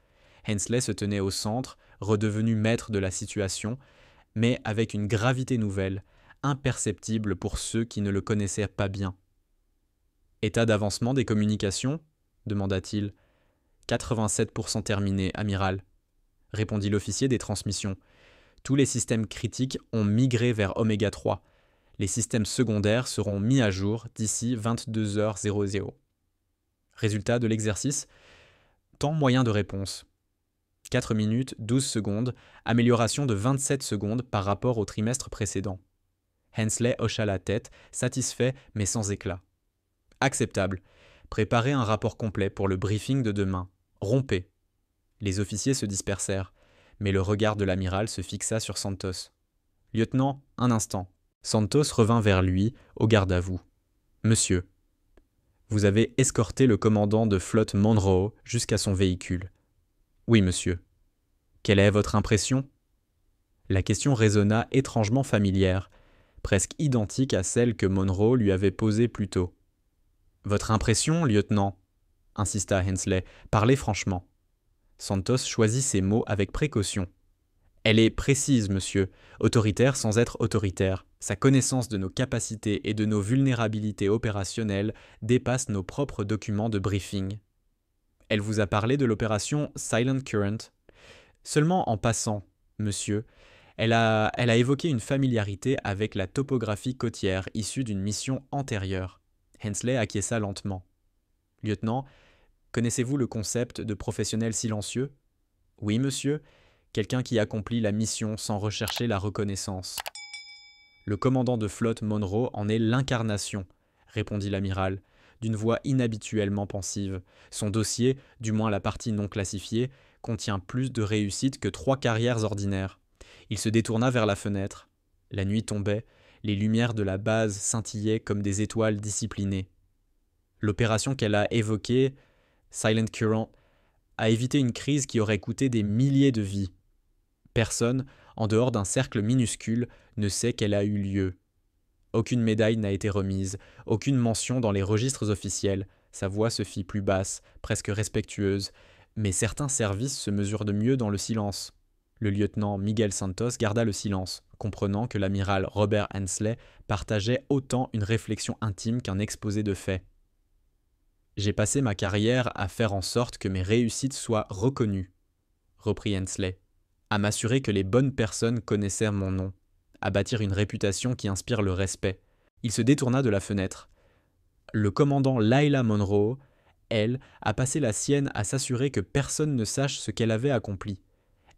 Hensley se tenait au centre, redevenu maître de la situation, mais avec une gravité nouvelle, imperceptible pour ceux qui ne le connaissaient pas bien. « État d'avancement des communications ?» demanda-t-il. « 87% terminé, amiral. » répondit l'officier des transmissions. « Tous les systèmes critiques ont migré vers Oméga 3. Les systèmes secondaires seront mis à jour d'ici 22h00. Résultat de l'exercice ? Temps moyen de réponse. 4 minutes 12 secondes, amélioration de 27 secondes par rapport au trimestre précédent. Hensley hocha la tête, satisfait mais sans éclat. Acceptable. Préparez un rapport complet pour le briefing de demain. Rompez. Les officiers se dispersèrent, mais le regard de l'amiral se fixa sur Santos. Lieutenant, un instant. Santos revint vers lui, au garde-à-vous. Monsieur, vous avez escorté le commandant de flotte Monroe jusqu'à son véhicule. Oui, monsieur. Quelle est votre impression ? La question résonna étrangement familière, presque identique à celle que Monroe lui avait posée plus tôt. Votre impression, lieutenant ? Insista Hensley. Parlez franchement. Santos choisit ses mots avec précaution. Elle est précise, monsieur, autoritaire sans être autoritaire. Sa connaissance de nos capacités et de nos vulnérabilités opérationnelles dépasse nos propres documents de briefing. Elle vous a parlé de l'opération Silent Current. Seulement en passant, monsieur, elle a évoqué une familiarité avec la topographie côtière issue d'une mission antérieure. Hensley acquiesça lentement. Lieutenant, connaissez-vous le concept de professionnel silencieux? Oui, monsieur, quelqu'un qui accomplit la mission sans rechercher la reconnaissance. Le commandant de flotte Monroe en est l'incarnation, répondit l'amiral, d'une voix inhabituellement pensive. Son dossier, du moins la partie non classifiée, contient plus de réussites que 3 carrières ordinaires. Il se détourna vers la fenêtre. La nuit tombait, les lumières de la base scintillaient comme des étoiles disciplinées. L'opération qu'elle a évoquée, Silent Current, a évité une crise qui aurait coûté des milliers de vies. Personne, en dehors d'un cercle minuscule, ne sait qu'elle a eu lieu. Aucune médaille n'a été remise, aucune mention dans les registres officiels. Sa voix se fit plus basse, presque respectueuse, mais certains services se mesurent de mieux dans le silence. Le lieutenant Miguel Santos garda le silence, comprenant que l'amiral Robert Hensley partageait autant une réflexion intime qu'un exposé de faits. « J'ai passé ma carrière à faire en sorte que mes réussites soient reconnues, » reprit Hensley, « à m'assurer que les bonnes personnes connaissaient mon nom, à bâtir une réputation qui inspire le respect. » Il se détourna de la fenêtre. Le commandant Layla Monroe, elle, a passé la sienne à s'assurer que personne ne sache ce qu'elle avait accompli.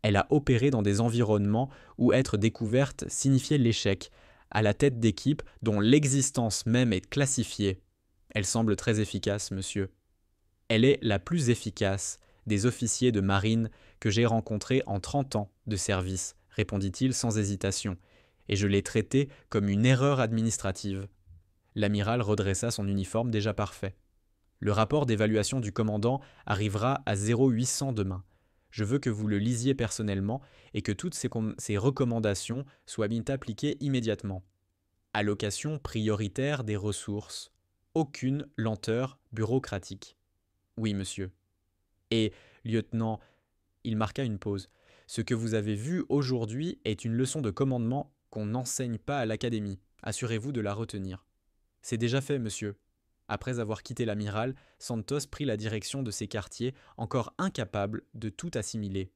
Elle a opéré dans des environnements où être découverte signifiait l'échec, à la tête d'équipe dont l'existence même est classifiée. Elle semble très efficace, monsieur. Elle est la plus efficace des officiers de marine que j'ai rencontrés en 30 ans de service, répondit-il sans hésitation, et je l'ai traitée comme une erreur administrative. L'amiral redressa son uniforme déjà parfait. Le rapport d'évaluation du commandant arrivera à 0800 demain. Je veux que vous le lisiez personnellement et que toutes ces recommandations soient mises appliquées immédiatement. Allocation prioritaire des ressources. Aucune lenteur bureaucratique. Oui, monsieur. Et, lieutenant, il marqua une pause. Ce que vous avez vu aujourd'hui est une leçon de commandement qu'on n'enseigne pas à l'académie. Assurez-vous de la retenir. C'est déjà fait, monsieur. Après avoir quitté l'amiral, Santos prit la direction de ses quartiers, encore incapable de tout assimiler.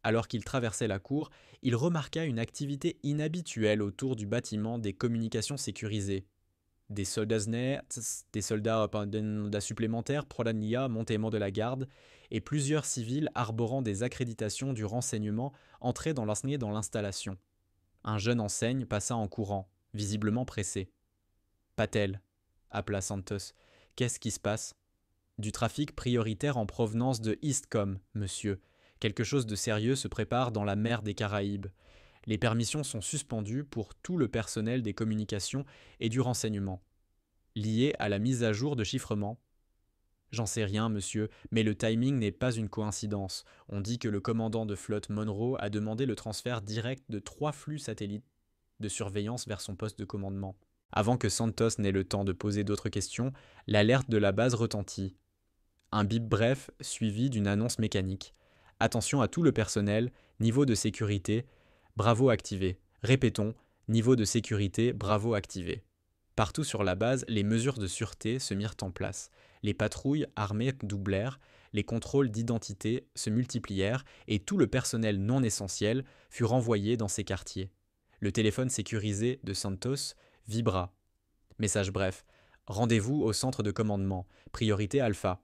Alors qu'il traversait la cour, il remarqua une activité inhabituelle autour du bâtiment des communications sécurisées. Des soldats nets, des soldats supplémentaires, Prolania, montément de la garde, et plusieurs civils arborant des accréditations du renseignement entraient dans l'installation. Un jeune enseigne passa en courant, visiblement pressé. « Patel », appela Santos. « Qu'est-ce qui se passe ?»« Du trafic prioritaire en provenance de Eastcom, monsieur. Quelque chose de sérieux se prépare dans la mer des Caraïbes. Les permissions sont suspendues pour tout le personnel des communications et du renseignement. Lié à la mise à jour de chiffrement. J'en sais rien, monsieur, mais le timing n'est pas une coïncidence. On dit que le commandant de flotte Monroe a demandé le transfert direct de 3 flux satellites de surveillance vers son poste de commandement. » Avant que Santos n'ait le temps de poser d'autres questions, l'alerte de la base retentit. Un bip bref suivi d'une annonce mécanique. « Attention à tout le personnel, niveau de sécurité, Bravo activé. Répétons, niveau de sécurité, Bravo activé. » Partout sur la base, les mesures de sûreté se mirent en place. Les patrouilles armées doublèrent, les contrôles d'identité se multiplièrent et tout le personnel non essentiel fut renvoyé dans ces quartiers. Le téléphone sécurisé de Santos vibra. Message bref. Rendez-vous au centre de commandement. Priorité alpha.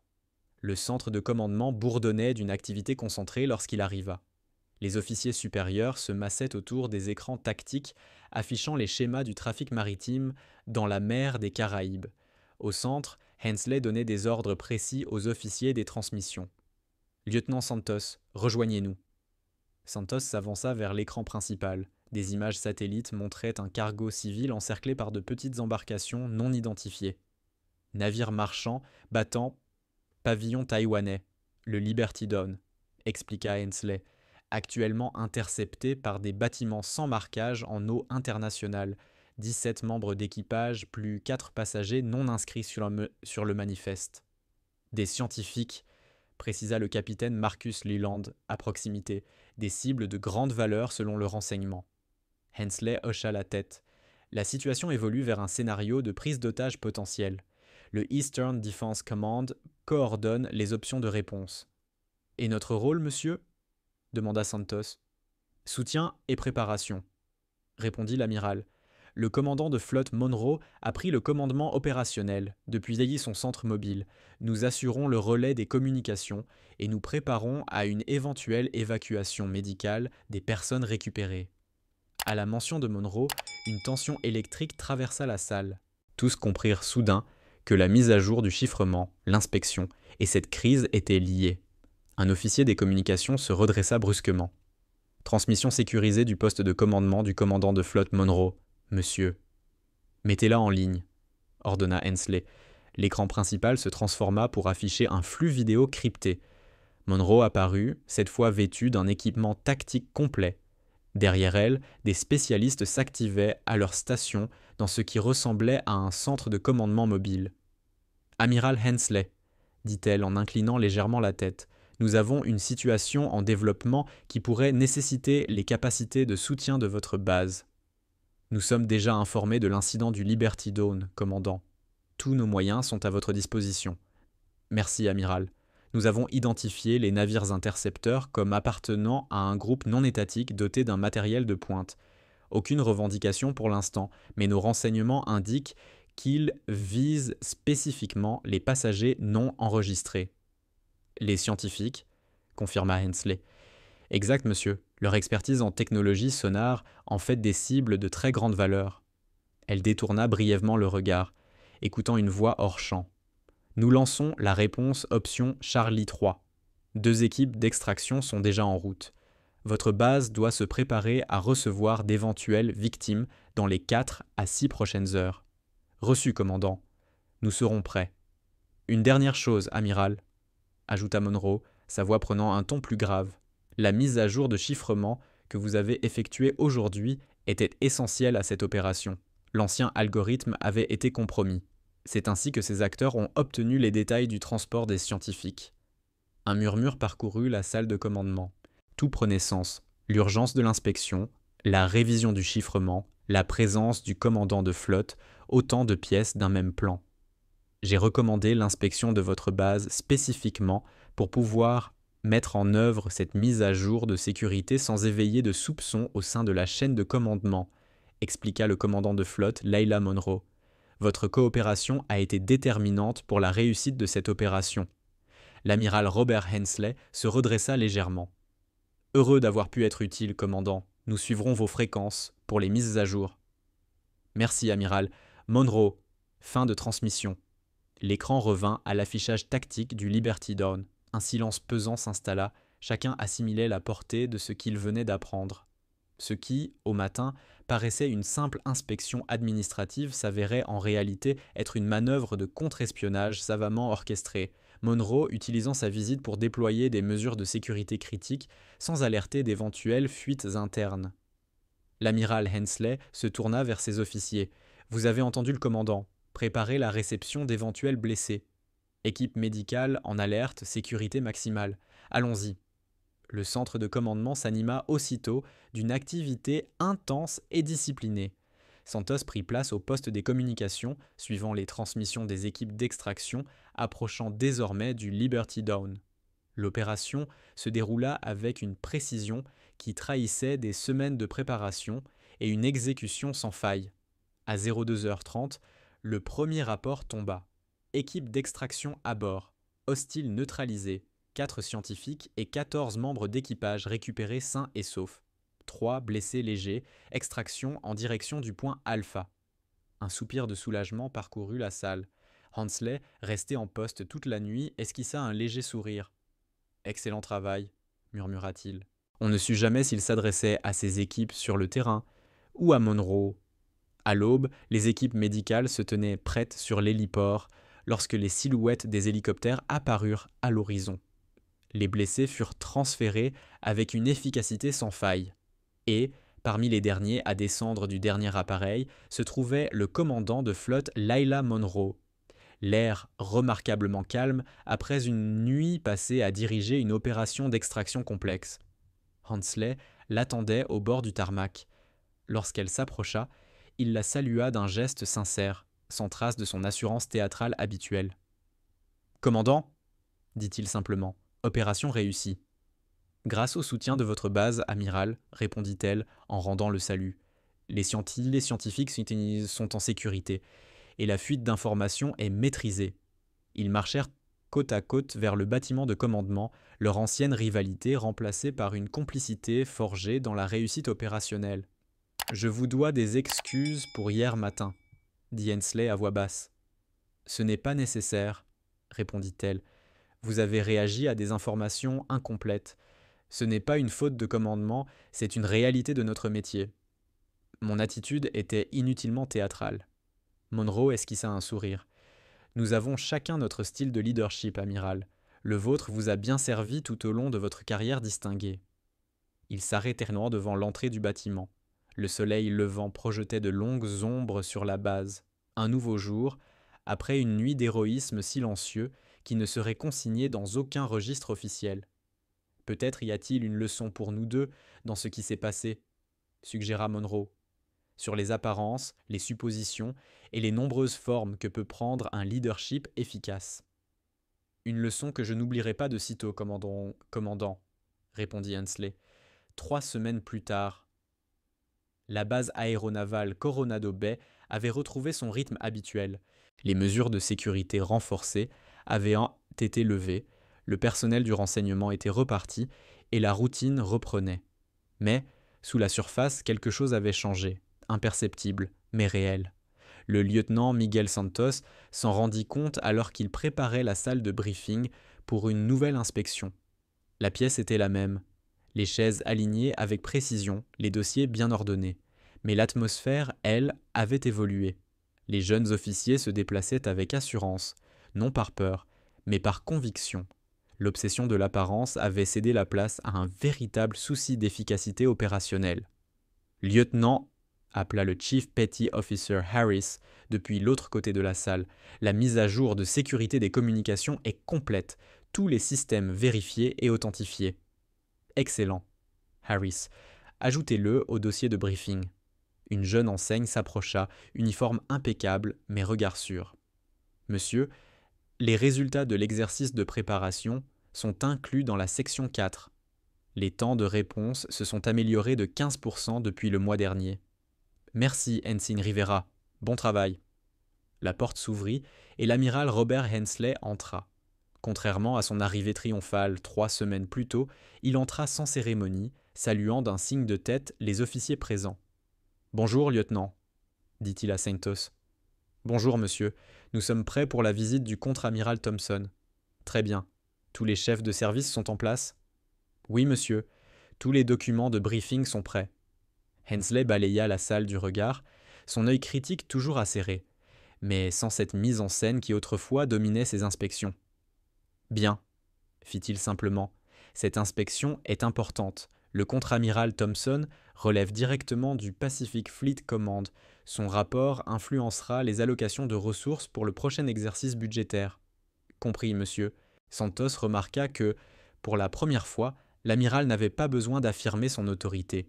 Le centre de commandement bourdonnait d'une activité concentrée lorsqu'il arriva. Les officiers supérieurs se massaient autour des écrans tactiques affichant les schémas du trafic maritime dans la mer des Caraïbes. Au centre, Hensley donnait des ordres précis aux officiers des transmissions. « Lieutenant Santos, rejoignez-nous. » Santos s'avança vers l'écran principal. Des images satellites montraient un cargo civil encerclé par de petites embarcations non identifiées. Navire marchand battant pavillon taïwanais, le Liberty Dawn, expliqua Hensley, actuellement intercepté par des bâtiments sans marquage en eau internationale, 17 membres d'équipage plus 4 passagers non inscrits sur le manifeste. Des scientifiques, précisa le capitaine Marcus Leland, à proximité, des cibles de grande valeur selon le renseignement. Hensley hocha la tête. La situation évolue vers un scénario de prise d'otage potentielle. Le Eastern Defense Command coordonne les options de réponse. Et notre rôle, monsieur ? Demanda Santos. Soutien et préparation, répondit l'amiral. Le commandant de flotte Monroe a pris le commandement opérationnel depuis son centre mobile. Nous assurons le relais des communications et nous préparons à une éventuelle évacuation médicale des personnes récupérées. À la mention de Monroe, une tension électrique traversa la salle. Tous comprirent soudain que la mise à jour du chiffrement, l'inspection et cette crise étaient liées. Un officier des communications se redressa brusquement. Transmission sécurisée du poste de commandement du commandant de flotte Monroe. Monsieur. Mettez-la en ligne, ordonna Hensley. L'écran principal se transforma pour afficher un flux vidéo crypté. Monroe apparut, cette fois vêtue d'un équipement tactique complet. Derrière elle, des spécialistes s'activaient à leur station dans ce qui ressemblait à un centre de commandement mobile. « Amiral Hensley, dit-elle en inclinant légèrement la tête, nous avons une situation en développement qui pourrait nécessiter les capacités de soutien de votre base. Nous sommes déjà informés de l'incident du Liberty Dawn, commandant. Tous nos moyens sont à votre disposition. Merci, amiral. Nous avons identifié les navires intercepteurs comme appartenant à un groupe non étatique doté d'un matériel de pointe. Aucune revendication pour l'instant, mais nos renseignements indiquent qu'ils visent spécifiquement les passagers non enregistrés. Les scientifiques, confirma Hensley. Exact, monsieur. Leur expertise en technologie sonar en fait des cibles de très grande valeur. Elle détourna brièvement le regard, écoutant une voix hors champ. Nous lançons la réponse option Charlie 3. 2 équipes d'extraction sont déjà en route. Votre base doit se préparer à recevoir d'éventuelles victimes dans les 4 à 6 prochaines heures. Reçu, commandant. Nous serons prêts. Une dernière chose, amiral, ajouta Monroe, sa voix prenant un ton plus grave. La mise à jour de chiffrement que vous avez effectuée aujourd'hui était essentielle à cette opération. L'ancien algorithme avait été compromis. C'est ainsi que ces acteurs ont obtenu les détails du transport des scientifiques. Un murmure parcourut la salle de commandement. Tout prenait sens. L'urgence de l'inspection, la révision du chiffrement, la présence du commandant de flotte, autant de pièces d'un même plan. J'ai recommandé l'inspection de votre base spécifiquement pour pouvoir mettre en œuvre cette mise à jour de sécurité sans éveiller de soupçons au sein de la chaîne de commandement, expliqua le commandant de flotte Layla Monroe. Votre coopération a été déterminante pour la réussite de cette opération. L'amiral Robert Hensley se redressa légèrement. Heureux d'avoir pu être utile, commandant. Nous suivrons vos fréquences pour les mises à jour. Merci, amiral. Monroe. Fin de transmission. L'écran revint à l'affichage tactique du Liberty Dawn. Un silence pesant s'installa, chacun assimilait la portée de ce qu'il venait d'apprendre. Ce qui, au matin, paraissait une simple inspection administrative s'avérait en réalité être une manœuvre de contre-espionnage savamment orchestrée, Monroe utilisant sa visite pour déployer des mesures de sécurité critiques sans alerter d'éventuelles fuites internes. L'amiral Hensley se tourna vers ses officiers. « Vous avez entendu le commandant. Préparez la réception d'éventuels blessés. Équipe médicale en alerte, sécurité maximale. Allons-y. » Le centre de commandement s'anima aussitôt d'une activité intense et disciplinée. Santos prit place au poste des communications, suivant les transmissions des équipes d'extraction, approchant désormais du Liberty Dawn. L'opération se déroula avec une précision qui trahissait des semaines de préparation et une exécution sans faille. À 02h30, le premier rapport tomba. Équipe d'extraction à bord, hostile neutralisé, 4 scientifiques et 14 membres d'équipage récupérés sains et saufs. 3 blessés légers, extraction en direction du point Alpha. Un soupir de soulagement parcourut la salle. Hensley, resté en poste toute la nuit, esquissa un léger sourire. « Excellent travail », murmura-t-il. On ne sut jamais s'il s'adressait à ses équipes sur le terrain ou à Monroe. À l'aube, les équipes médicales se tenaient prêtes sur l'héliport lorsque les silhouettes des hélicoptères apparurent à l'horizon. Les blessés furent transférés avec une efficacité sans faille. Et, parmi les derniers à descendre du dernier appareil, se trouvait le commandant de flotte Layla Monroe. L'air remarquablement calme après une nuit passée à diriger une opération d'extraction complexe. Hensley l'attendait au bord du tarmac. Lorsqu'elle s'approcha, il la salua d'un geste sincère. sans trace de son assurance théâtrale habituelle. « Commandant » dit-il simplement, « opération réussie. »« Grâce au soutien de votre base, amiral, » répondit-elle en rendant le salut. « Les scientifiques sont en sécurité, et la fuite d'informations est maîtrisée. » Ils marchèrent côte à côte vers le bâtiment de commandement, leur ancienne rivalité remplacée par une complicité forgée dans la réussite opérationnelle. « Je vous dois des excuses pour hier matin, » dit Hensley à voix basse. « Ce n'est pas nécessaire, » répondit-elle. « Vous avez réagi à des informations incomplètes. Ce n'est pas une faute de commandement, c'est une réalité de notre métier. » Mon attitude était inutilement théâtrale. Monroe esquissa un sourire. « Nous avons chacun notre style de leadership, amiral. Le vôtre vous a bien servi tout au long de votre carrière distinguée. » Ils s'arrêtèrent devant l'entrée du bâtiment. Le soleil levant projetait de longues ombres sur la base. Un nouveau jour, après une nuit d'héroïsme silencieux qui ne serait consigné dans aucun registre officiel. « Peut-être y a-t-il une leçon pour nous deux dans ce qui s'est passé, » suggéra Monroe, sur les apparences, les suppositions et les nombreuses formes que peut prendre un leadership efficace. « Une leçon que je n'oublierai pas de sitôt, commandant, » répondit Hensley. 3 semaines plus tard, la base aéronavale Coronado Bay avait retrouvé son rythme habituel. Les mesures de sécurité renforcées avaient été levées, le personnel du renseignement était reparti et la routine reprenait. Mais, sous la surface, quelque chose avait changé, imperceptible, mais réel. Le lieutenant Miguel Santos s'en rendit compte alors qu'il préparait la salle de briefing pour une nouvelle inspection. La pièce était la même, les chaises alignées avec précision, les dossiers bien ordonnés. Mais l'atmosphère, elle, avait évolué. Les jeunes officiers se déplaçaient avec assurance, non par peur, mais par conviction. L'obsession de l'apparence avait cédé la place à un véritable souci d'efficacité opérationnelle. « Lieutenant » appela le Chief Petty Officer Harris depuis l'autre côté de la salle. « La mise à jour de sécurité des communications est complète, tous les systèmes vérifiés et authentifiés. » « Excellent. » Harris. « Ajoutez-le au dossier de briefing. » Une jeune enseigne s'approcha, uniforme impeccable, mais regard sûr. « Monsieur, les résultats de l'exercice de préparation sont inclus dans la section 4. Les temps de réponse se sont améliorés de 15% depuis le mois dernier. »« Merci, Ensign Rivera. Bon travail. » La porte s'ouvrit et l'amiral Robert Hensley entra. Contrairement à son arrivée triomphale 3 semaines plus tôt, il entra sans cérémonie, saluant d'un signe de tête les officiers présents. « Bonjour, lieutenant, » dit-il à Santos. « Bonjour, monsieur. Nous sommes prêts pour la visite du contre-amiral Thompson. »« Très bien. Tous les chefs de service sont en place ?»« Oui, monsieur. Tous les documents de briefing sont prêts. » Hensley balaya la salle du regard, son œil critique toujours acéré, mais sans cette mise en scène qui autrefois dominait ses inspections. « Bien, » fit-il simplement. « Cette inspection est importante. Le contre-amiral Thompson relève directement du Pacific Fleet Command. Son rapport influencera les allocations de ressources pour le prochain exercice budgétaire. » « Compris, monsieur. » Santos remarqua que, pour la première fois, l'amiral n'avait pas besoin d'affirmer son autorité.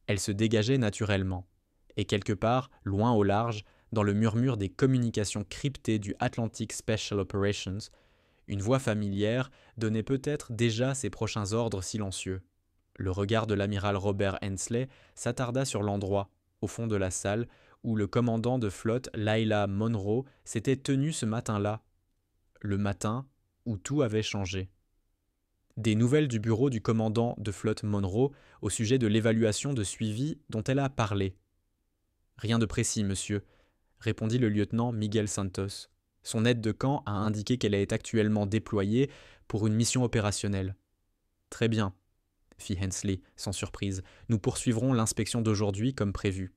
Elle se dégageait naturellement. Et quelque part, loin au large, dans le murmure des communications cryptées du Atlantic Special Operations, une voix familière donnait peut-être déjà ses prochains ordres silencieux. Le regard de l'amiral Robert Hensley s'attarda sur l'endroit, au fond de la salle, où le commandant de flotte Lila Monroe s'était tenu ce matin-là. Le matin où tout avait changé. Des nouvelles du bureau du commandant de flotte Monroe au sujet de l'évaluation de suivi dont elle a parlé. « Rien de précis, monsieur, » répondit le lieutenant Miguel Santos. Son aide de camp a indiqué qu'elle est actuellement déployée pour une mission opérationnelle. « Très bien, » fit Hensley sans surprise. « Nous poursuivrons l'inspection d'aujourd'hui comme prévu. »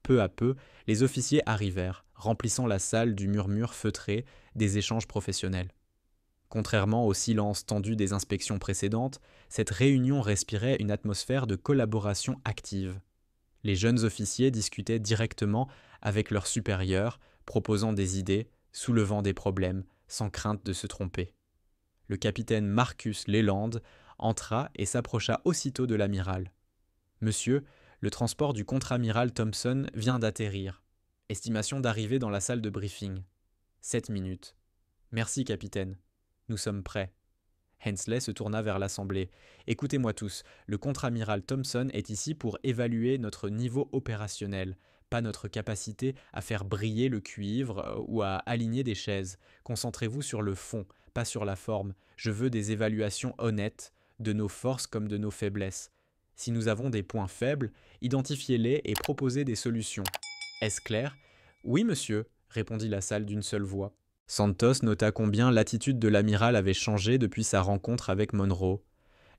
Peu à peu, les officiers arrivèrent, remplissant la salle du murmure feutré des échanges professionnels. Contrairement au silence tendu des inspections précédentes, cette réunion respirait une atmosphère de collaboration active. Les jeunes officiers discutaient directement avec leurs supérieurs, proposant des idées, soulevant des problèmes, sans crainte de se tromper. Le capitaine Marcus Leland entra et s'approcha aussitôt de l'amiral. « Monsieur, le transport du contre-amiral Thompson vient d'atterrir. » Estimation d'arrivée dans la salle de briefing. 7 minutes. Merci, capitaine. Nous sommes prêts. Hensley se tourna vers l'assemblée. Écoutez-moi tous, le contre-amiral Thompson est ici pour évaluer notre niveau opérationnel, pas notre capacité à faire briller le cuivre ou à aligner des chaises. Concentrez-vous sur le fond, pas sur la forme. Je veux des évaluations honnêtes, de nos forces comme de nos faiblesses. Si nous avons des points faibles, identifiez-les et proposez des solutions. Est-ce clair ? Oui, monsieur, répondit la salle d'une seule voix. Santos nota combien l'attitude de l'amiral avait changé depuis sa rencontre avec Monroe.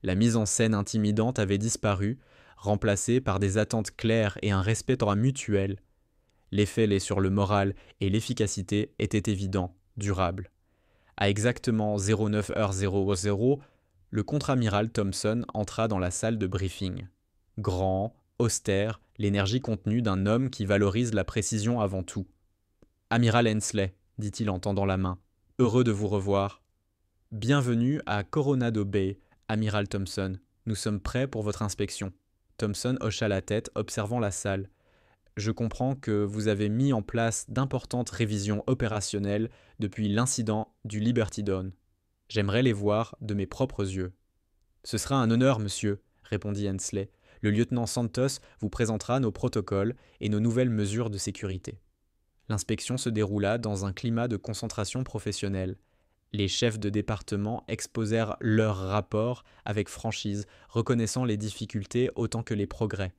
La mise en scène intimidante avait disparu, remplacée par des attentes claires et un respect mutuel. L'effet sur le moral et l'efficacité étaient évidents, durables. À exactement 09h00, le contre-amiral Thompson entra dans la salle de briefing. Grand, austère, l'énergie contenue d'un homme qui valorise la précision avant tout. « Amiral Hensley », dit-il en tendant la main, « heureux de vous revoir. Bienvenue à Coronado Bay, amiral Thompson. Nous sommes prêts pour votre inspection. » Thompson hocha la tête, observant la salle. « Je comprends que vous avez mis en place d'importantes révisions opérationnelles depuis l'incident du Liberty Dawn. J'aimerais les voir de mes propres yeux. »« Ce sera un honneur, monsieur, » répondit Hensley. « Le lieutenant Santos vous présentera nos protocoles et nos nouvelles mesures de sécurité. » L'inspection se déroula dans un climat de concentration professionnelle. Les chefs de département exposèrent leurs rapports avec franchise, reconnaissant les difficultés autant que les progrès.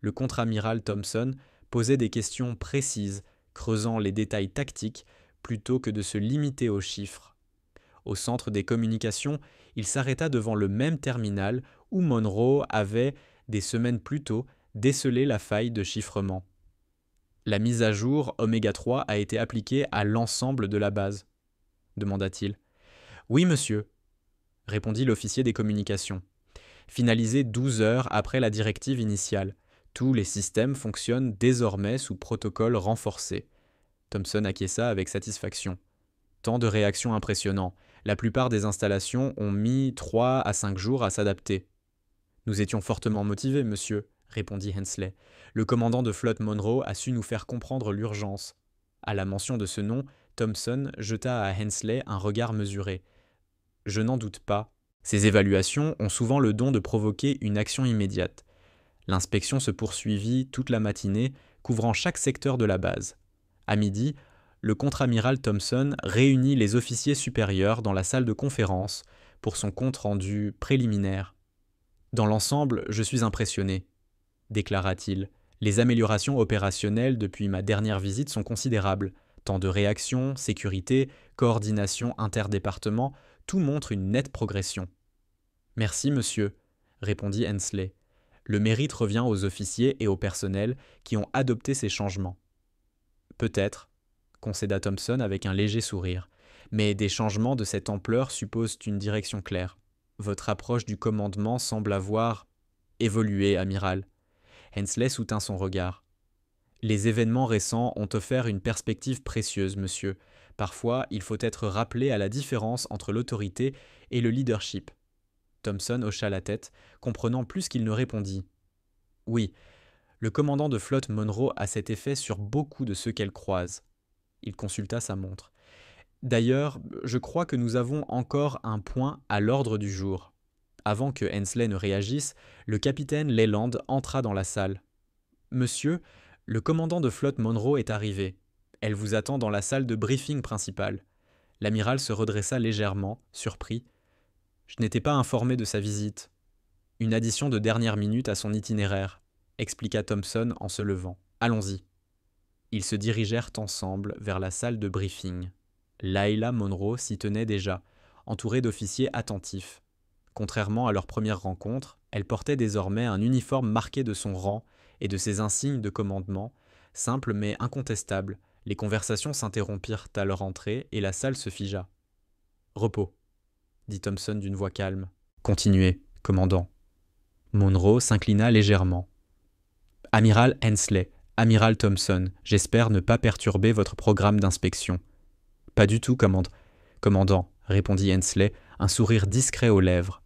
Le contre-amiral Thompson posait des questions précises, creusant les détails tactiques plutôt que de se limiter aux chiffres. Au centre des communications, il s'arrêta devant le même terminal où Monroe avait, des semaines plus tôt, décelé la faille de chiffrement. La mise à jour Oméga 3 a été appliquée à l'ensemble de la base, demanda-t-il. Oui, monsieur, répondit l'officier des communications. Finalisé 12 heures après la directive initiale. Tous les systèmes fonctionnent désormais sous protocole renforcé. Thompson acquiesça avec satisfaction. Temps de réaction impressionnant. La plupart des installations ont mis 3 à 5 jours à s'adapter. Nous étions fortement motivés, monsieur, répondit Hensley. Le commandant de flotte Monroe a su nous faire comprendre l'urgence. À la mention de ce nom, Thompson jeta à Hensley un regard mesuré. Je n'en doute pas. Ces évaluations ont souvent le don de provoquer une action immédiate. L'inspection se poursuivit toute la matinée, couvrant chaque secteur de la base. À midi, le contre-amiral Thompson réunit les officiers supérieurs dans la salle de conférence pour son compte-rendu préliminaire. Dans l'ensemble, je suis impressionné, déclara-t-il. Les améliorations opérationnelles depuis ma dernière visite sont considérables. Temps de réaction, sécurité, coordination interdépartement, tout montre une nette progression. Merci, monsieur, répondit Hensley. Le mérite revient aux officiers et au personnel qui ont adopté ces changements. Peut-être, concéda Thompson avec un léger sourire, mais des changements de cette ampleur supposent une direction claire. Votre approche du commandement semble avoir évolué, amiral. Hensley soutint son regard. Les événements récents ont offert une perspective précieuse, monsieur. Parfois, il faut être rappelé à la différence entre l'autorité et le leadership. Thompson hocha la tête, comprenant plus qu'il ne répondit. Oui, le commandant de flotte Monroe a cet effet sur beaucoup de ceux qu'elle croise. Il consulta sa montre. D'ailleurs, je crois que nous avons encore un point à l'ordre du jour. Avant que Hensley ne réagisse, le capitaine Leland entra dans la salle. « Monsieur, le commandant de flotte Monroe est arrivé. Elle vous attend dans la salle de briefing principale. » L'amiral se redressa légèrement, surpris. « Je n'étais pas informé de sa visite. » « Une addition de dernière minute à son itinéraire, » expliqua Thompson en se levant. « Allons-y. » Ils se dirigèrent ensemble vers la salle de briefing. Layla Monroe s'y tenait déjà, entourée d'officiers attentifs. Contrairement à leur première rencontre, elle portait désormais un uniforme marqué de son rang et de ses insignes de commandement, simple mais incontestable. Les conversations s'interrompirent à leur entrée et la salle se figea. « Repos, » dit Thompson d'une voix calme. « Continuez, commandant. » Monroe s'inclina légèrement. « Amiral Hensley, amiral Thompson, j'espère ne pas perturber votre programme d'inspection. »« Pas du tout, commandant, » répondit Hensley, un sourire discret aux lèvres.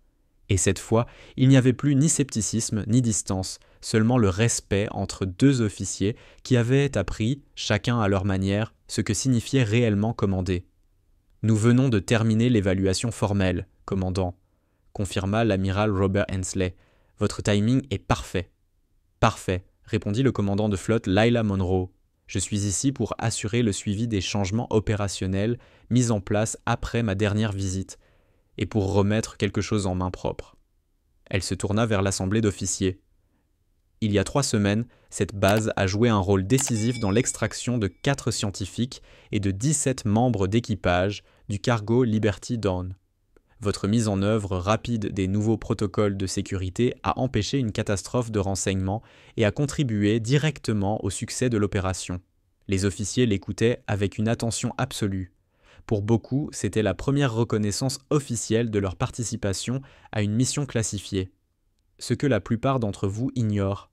Et cette fois, il n'y avait plus ni scepticisme ni distance, seulement le respect entre deux officiers qui avaient appris, chacun à leur manière, ce que signifiait réellement commander. « Nous venons de terminer l'évaluation formelle, commandant », confirma l'amiral Robert Hensley. « Votre timing est parfait. »« Parfait, » répondit le commandant de flotte Lila Monroe. « Je suis ici pour assurer le suivi des changements opérationnels mis en place après ma dernière visite, et pour remettre quelque chose en main propre. » Elle se tourna vers l'assemblée d'officiers. « Il y a 3 semaines, cette base a joué un rôle décisif dans l'extraction de 4 scientifiques et de 17 membres d'équipage du cargo Liberty Dawn. Votre mise en œuvre rapide des nouveaux protocoles de sécurité a empêché une catastrophe de renseignement et a contribué directement au succès de l'opération. » Les officiers l'écoutaient avec une attention absolue. Pour beaucoup, c'était la première reconnaissance officielle de leur participation à une mission classifiée. « Ce que la plupart d'entre vous ignorent, »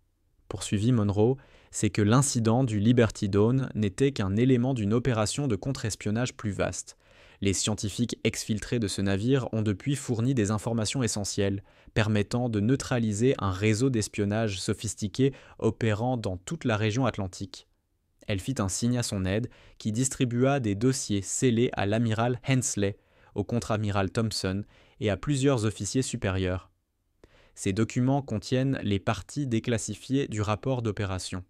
poursuivit Monroe, c'est que l'incident du Liberty Dawn n'était qu'un élément d'une opération de contre-espionnage plus vaste. Les scientifiques exfiltrés de ce navire ont depuis fourni des informations essentielles, permettant de neutraliser un réseau d'espionnage sophistiqué opérant dans toute la région atlantique. Elle fit un signe à son aide, qui distribua des dossiers scellés à l'amiral Hensley, au contre-amiral Thompson et à plusieurs officiers supérieurs. Ces documents contiennent les parties déclassifiées du rapport d'opération.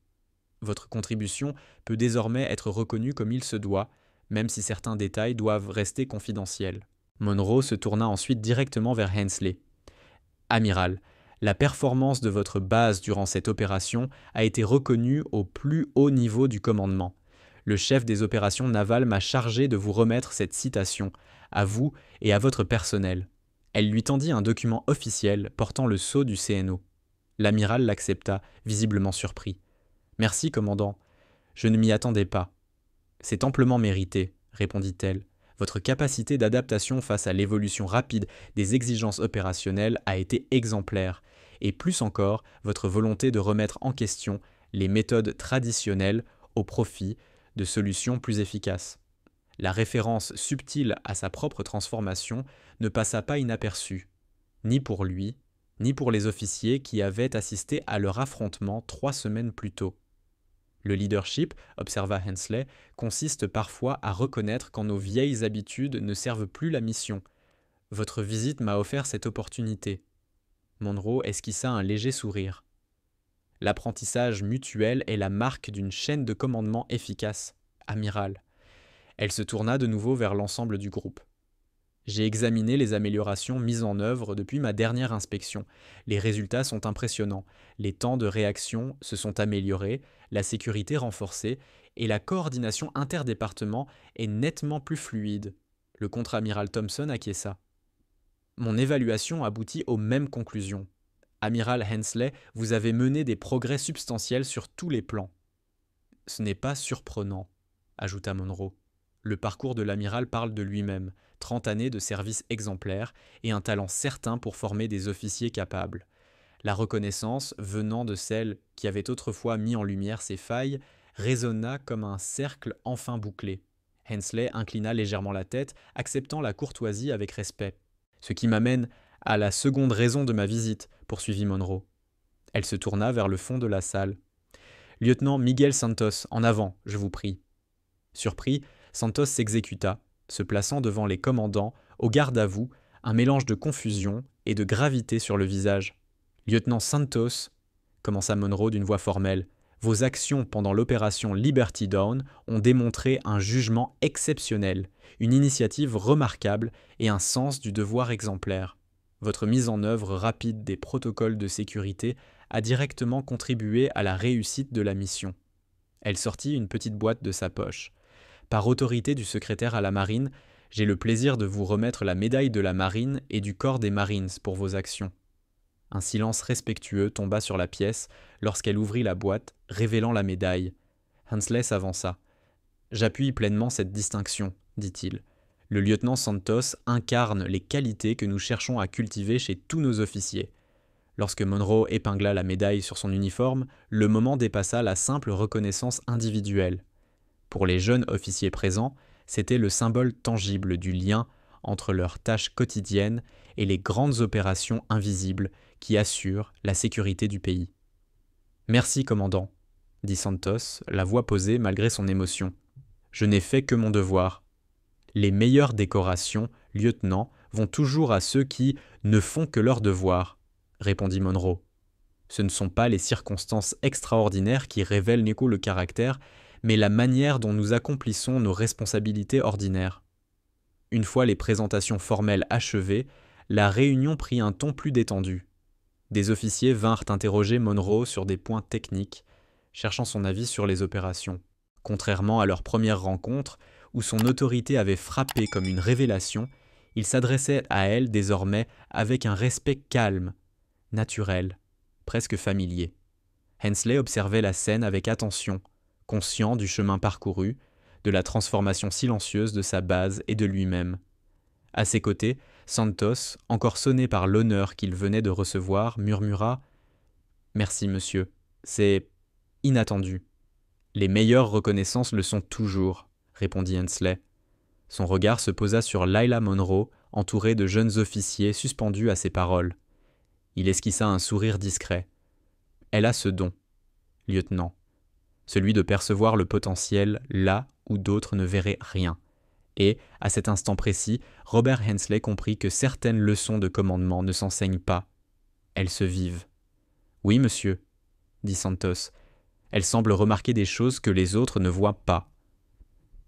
Votre contribution peut désormais être reconnue comme il se doit, même si certains détails doivent rester confidentiels. Monroe se tourna ensuite directement vers Hensley. « Amiral, la performance de votre base durant cette opération a été reconnue au plus haut niveau du commandement. Le chef des opérations navales m'a chargé de vous remettre cette citation, à vous et à votre personnel. » Elle lui tendit un document officiel portant le sceau du CNO. L'amiral l'accepta, visiblement surpris. « Merci, commandant. Je ne m'y attendais pas. »« C'est amplement mérité, » répondit-elle. « Votre capacité d'adaptation face à l'évolution rapide des exigences opérationnelles a été exemplaire, et plus encore, votre volonté de remettre en question les méthodes traditionnelles au profit de solutions plus efficaces. » La référence subtile à sa propre transformation ne passa pas inaperçue, ni pour lui, ni pour les officiers qui avaient assisté à leur affrontement 3 semaines plus tôt. Le leadership, observa Hensley, consiste parfois à reconnaître quand nos vieilles habitudes ne servent plus la mission. Votre visite m'a offert cette opportunité. Monroe esquissa un léger sourire. L'apprentissage mutuel est la marque d'une chaîne de commandement efficace, amiral. Elle se tourna de nouveau vers l'ensemble du groupe. J'ai examiné les améliorations mises en œuvre depuis ma dernière inspection. Les résultats sont impressionnants. Les temps de réaction se sont améliorés, la sécurité renforcée et la coordination interdépartement est nettement plus fluide. Le contre-amiral Thompson acquiesça. Mon évaluation aboutit aux mêmes conclusions. Amiral Hensley, vous avez mené des progrès substantiels sur tous les plans. Ce n'est pas surprenant, ajouta Monroe. Le parcours de l'amiral parle de lui-même, 30 années de service exemplaire et un talent certain pour former des officiers capables. La reconnaissance, venant de celle qui avait autrefois mis en lumière ses failles, résonna comme un cercle enfin bouclé. Hensley inclina légèrement la tête, acceptant la courtoisie avec respect. « Ce qui m'amène à la seconde raison de ma visite, » poursuivit Monroe. Elle se tourna vers le fond de la salle. « Lieutenant Miguel Santos, en avant, je vous prie. » Surpris, Santos s'exécuta, se plaçant devant les commandants, au garde-à-vous, un mélange de confusion et de gravité sur le visage. « Lieutenant Santos, » commença Monroe d'une voix formelle, « vos actions pendant l'opération Liberty Dawn ont démontré un jugement exceptionnel, une initiative remarquable et un sens du devoir exemplaire. Votre mise en œuvre rapide des protocoles de sécurité a directement contribué à la réussite de la mission. » Elle sortit une petite boîte de sa poche. « Par autorité du secrétaire à la marine, j'ai le plaisir de vous remettre la médaille de la marine et du corps des Marines pour vos actions. » Un silence respectueux tomba sur la pièce lorsqu'elle ouvrit la boîte, révélant la médaille. Hensley s'avança. « J'appuie pleinement cette distinction, » dit-il. « Le lieutenant Santos incarne les qualités que nous cherchons à cultiver chez tous nos officiers. » Lorsque Monroe épingla la médaille sur son uniforme, le moment dépassa la simple reconnaissance individuelle. Pour les jeunes officiers présents, c'était le symbole tangible du lien entre leurs tâches quotidiennes et les grandes opérations invisibles qui assurent la sécurité du pays. Merci, commandant, dit Santos, la voix posée malgré son émotion. Je n'ai fait que mon devoir. Les meilleures décorations, lieutenant, vont toujours à ceux qui ne font que leur devoir, répondit Monroe. Ce ne sont pas les circonstances extraordinaires qui révèlent le caractère, mais la manière dont nous accomplissons nos responsabilités ordinaires. Une fois les présentations formelles achevées, la réunion prit un ton plus détendu. Des officiers vinrent interroger Monroe sur des points techniques, cherchant son avis sur les opérations. Contrairement à leur première rencontre, où son autorité avait frappé comme une révélation, il s'adressait à elle désormais avec un respect calme, naturel, presque familier. Hensley observait la scène avec attention, conscient du chemin parcouru, de la transformation silencieuse de sa base et de lui-même. À ses côtés, Santos, encore sonné par l'honneur qu'il venait de recevoir, murmura « Merci, monsieur, c'est inattendu. » « Les meilleures reconnaissances le sont toujours, » répondit Hensley. Son regard se posa sur Lila Monroe, entourée de jeunes officiers suspendus à ses paroles. Il esquissa un sourire discret. Elle a ce don, lieutenant, celui de percevoir le potentiel là où d'autres ne verraient rien. Et, à cet instant précis, Robert Hensley comprit que certaines leçons de commandement ne s'enseignent pas. Elles se vivent. « Oui, monsieur, » dit Santos. « Elle semble remarquer des choses que les autres ne voient pas. »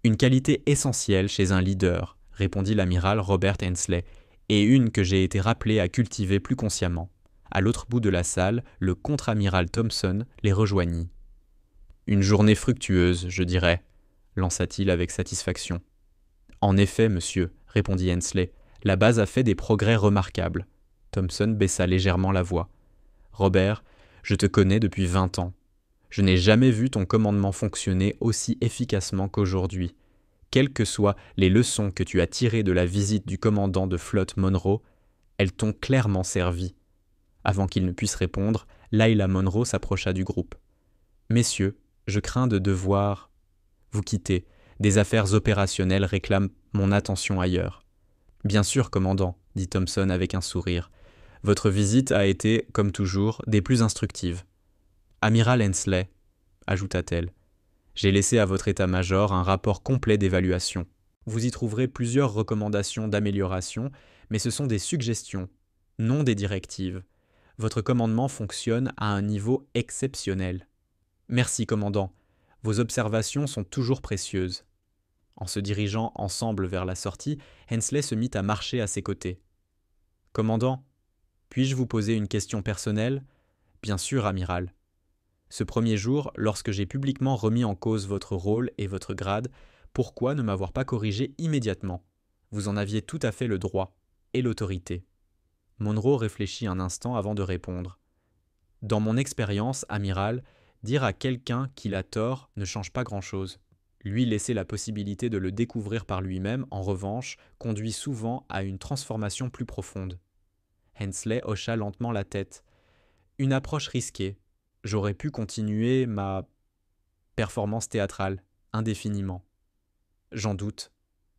« Une qualité essentielle chez un leader, » répondit l'amiral Robert Hensley, « et une que j'ai été rappelé à cultiver plus consciemment. » À l'autre bout de la salle, le contre-amiral Thompson les rejoignit. « Une journée fructueuse, je dirais, » lança-t-il avec satisfaction. « En effet, monsieur, » répondit Hensley, « la base a fait des progrès remarquables. » Thompson baissa légèrement la voix. « Robert, je te connais depuis 20 ans. Je n'ai jamais vu ton commandement fonctionner aussi efficacement qu'aujourd'hui. Quelles que soient les leçons que tu as tirées de la visite du commandant de flotte Monroe, elles t'ont clairement servi. » Avant qu'il ne puisse répondre, Lila Monroe s'approcha du groupe. « Messieurs, je crains de devoir vous quitter. Des affaires opérationnelles réclament mon attention ailleurs. »« Bien sûr, commandant, » dit Thompson avec un sourire. « Votre visite a été, comme toujours, des plus instructives. »« Amiral Hensley, » ajouta-t-elle, « j'ai laissé à votre état-major un rapport complet d'évaluation. Vous y trouverez plusieurs recommandations d'amélioration, mais ce sont des suggestions, non des directives. Votre commandement fonctionne à un niveau exceptionnel. »« Merci, commandant. Vos observations sont toujours précieuses. » En se dirigeant ensemble vers la sortie, Hensley se mit à marcher à ses côtés. « Commandant, puis-je vous poser une question personnelle ? » ?»« Bien sûr, amiral. » Ce premier jour, lorsque j'ai publiquement remis en cause votre rôle et votre grade, pourquoi ne m'avoir pas corrigé immédiatement ? Vous en aviez tout à fait le droit et l'autorité. Monroe réfléchit un instant avant de répondre. « Dans mon expérience, amiral, dire à quelqu'un qu'il a tort ne change pas grand-chose. Lui laisser la possibilité de le découvrir par lui-même, en revanche, conduit souvent à une transformation plus profonde. » Hensley hocha lentement la tête. « Une approche risquée. J'aurais pu continuer ma performance théâtrale, indéfiniment. »« J'en doute, »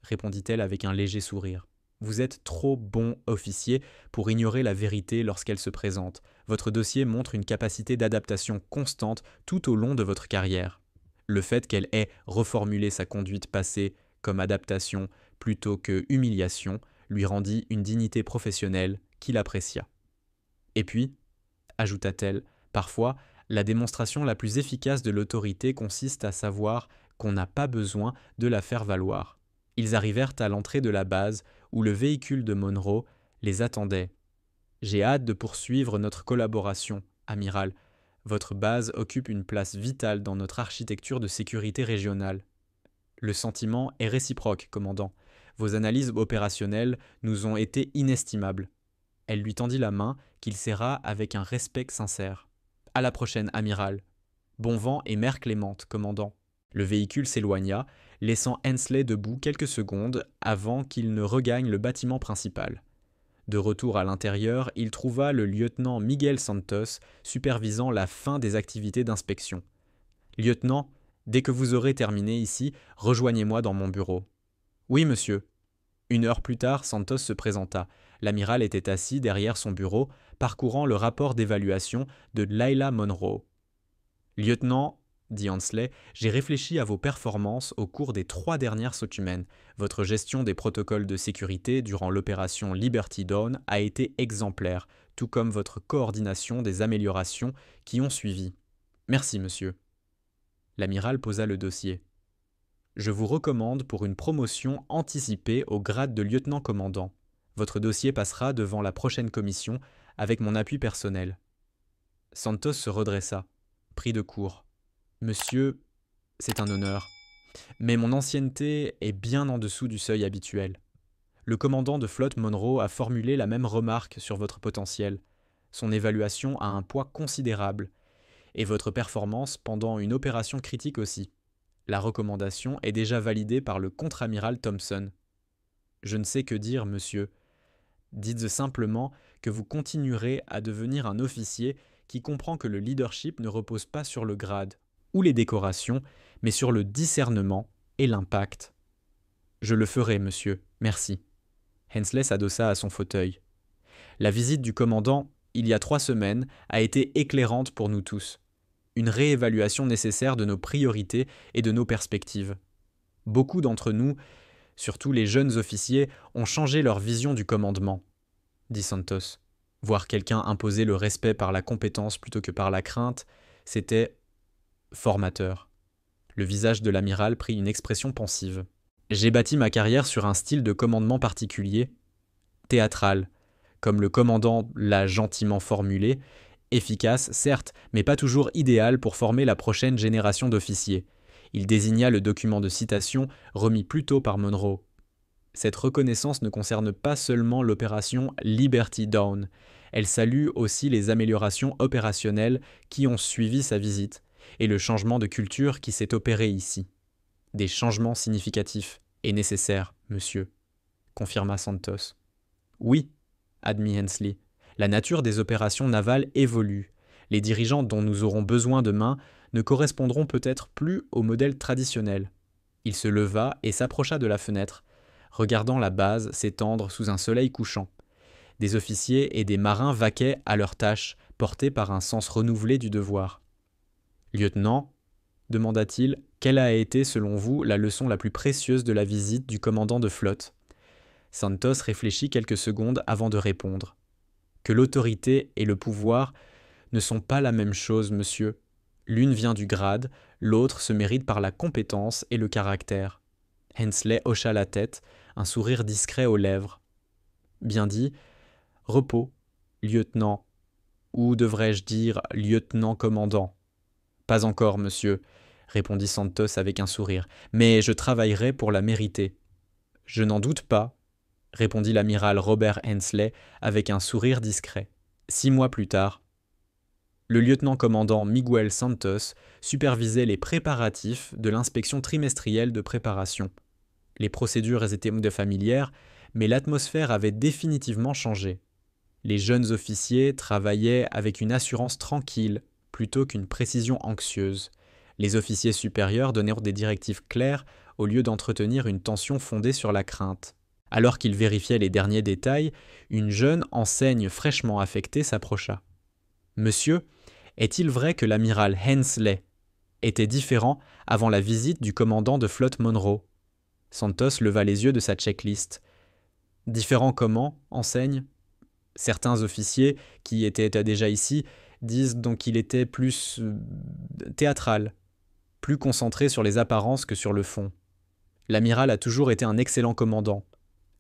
répondit-elle avec un léger sourire. « Vous êtes trop bon officier pour ignorer la vérité lorsqu'elle se présente. Votre dossier montre une capacité d'adaptation constante tout au long de votre carrière. Le fait qu'elle ait reformulé sa conduite passée comme adaptation plutôt que humiliation lui rendit une dignité professionnelle qu'il apprécia. Et puis, ajouta-t-elle, parfois, la démonstration la plus efficace de l'autorité consiste à savoir qu'on n'a pas besoin de la faire valoir. » Ils arrivèrent à l'entrée de la base où le véhicule de Monroe les attendait. « J'ai hâte de poursuivre notre collaboration, amiral. Votre base occupe une place vitale dans notre architecture de sécurité régionale. »« Le sentiment est réciproque, commandant. Vos analyses opérationnelles nous ont été inestimables. » Elle lui tendit la main, qu'il serra avec un respect sincère. « À la prochaine, amiral. Bon vent et mer clémente, commandant. » Le véhicule s'éloigna, laissant Hensley debout quelques secondes avant qu'il ne regagne le bâtiment principal. De retour à l'intérieur, il trouva le lieutenant Miguel Santos supervisant la fin des activités d'inspection. « Lieutenant, dès que vous aurez terminé ici, rejoignez-moi dans mon bureau. »« Oui, monsieur. » 1 heure plus tard, Santos se présenta. L'amiral était assis derrière son bureau, parcourant le rapport d'évaluation de Lila Monroe. Lieutenant, dit Hensley, j'ai réfléchi à vos performances au cours des 3 dernières sautes humaines. Votre gestion des protocoles de sécurité durant l'opération Liberty Dawn a été exemplaire, tout comme votre coordination des améliorations qui ont suivi. Merci, monsieur. L'amiral posa le dossier. Je vous recommande pour une promotion anticipée au grade de lieutenant-commandant. Votre dossier passera devant la prochaine commission avec mon appui personnel. Santos se redressa, pris de court. Monsieur, c'est un honneur. Mais mon ancienneté est bien en dessous du seuil habituel. Le commandant de flotte Monroe a formulé la même remarque sur votre potentiel. Son évaluation a un poids considérable. Et votre performance pendant une opération critique aussi. La recommandation est déjà validée par le contre-amiral Thompson. Je ne sais que dire, monsieur. Dites simplement que vous continuerez à devenir un officier qui comprend que le leadership ne repose pas sur le grade ou les décorations, mais sur le discernement et l'impact. Je le ferai, monsieur, merci. Hensley s'adossa à son fauteuil. La visite du commandant, il y a 3 semaines, a été éclairante pour nous tous. Une réévaluation nécessaire de nos priorités et de nos perspectives. Beaucoup d'entre nous, surtout les jeunes officiers, ont changé leur vision du commandement, dit Santos. Voir quelqu'un imposer le respect par la compétence plutôt que par la crainte, c'était formateur. Le visage de l'amiral prit une expression pensive. J'ai bâti ma carrière sur un style de commandement particulier, théâtral, comme le commandant l'a gentiment formulé, efficace, certes, mais pas toujours idéal pour former la prochaine génération d'officiers. Il désigna le document de citation remis plus tôt par Monroe. Cette reconnaissance ne concerne pas seulement l'opération Liberty Dawn, elle salue aussi les améliorations opérationnelles qui ont suivi sa visite, et le changement de culture qui s'est opéré ici. Des changements significatifs et nécessaires, monsieur, confirma Santos. Oui, admit Hensley, la nature des opérations navales évolue. Les dirigeants dont nous aurons besoin demain ne correspondront peut-être plus au modèle traditionnel. Il se leva et s'approcha de la fenêtre, regardant la base s'étendre sous un soleil couchant. Des officiers et des marins vaquaient à leurs tâches, portés par un sens renouvelé du devoir. « Lieutenant, demanda-t-il, quelle a été, selon vous, la leçon la plus précieuse de la visite du commandant de flotte ?» Santos réfléchit quelques secondes avant de répondre. « Que l'autorité et le pouvoir ne sont pas la même chose, monsieur. L'une vient du grade, l'autre se mérite par la compétence et le caractère. » Hensley hocha la tête, un sourire discret aux lèvres. « Bien dit. Repos, lieutenant. Ou devrais-je dire lieutenant-commandant ? » « Pas encore, monsieur, » répondit Santos avec un sourire, « mais je travaillerai pour la mériter. »« Je n'en doute pas, » répondit l'amiral Robert Hensley avec un sourire discret. 6 mois plus tard, le lieutenant-commandant Miguel Santos supervisait les préparatifs de l'inspection trimestrielle de préparation. Les procédures étaient familières, mais l'atmosphère avait définitivement changé. Les jeunes officiers travaillaient avec une assurance tranquille, plutôt qu'une précision anxieuse. Les officiers supérieurs donnaient des directives claires au lieu d'entretenir une tension fondée sur la crainte. Alors qu'ils vérifiaient les derniers détails, une jeune enseigne fraîchement affectée s'approcha. « Monsieur, est-il vrai que l'amiral Hensley était différent avant la visite du commandant de flotte Monroe ?» Santos leva les yeux de sa checklist. « Différent comment, enseigne ?» Certains officiers, qui étaient déjà ici, disent donc qu'il était plus théâtral, plus concentré sur les apparences que sur le fond. L'amiral a toujours été un excellent commandant,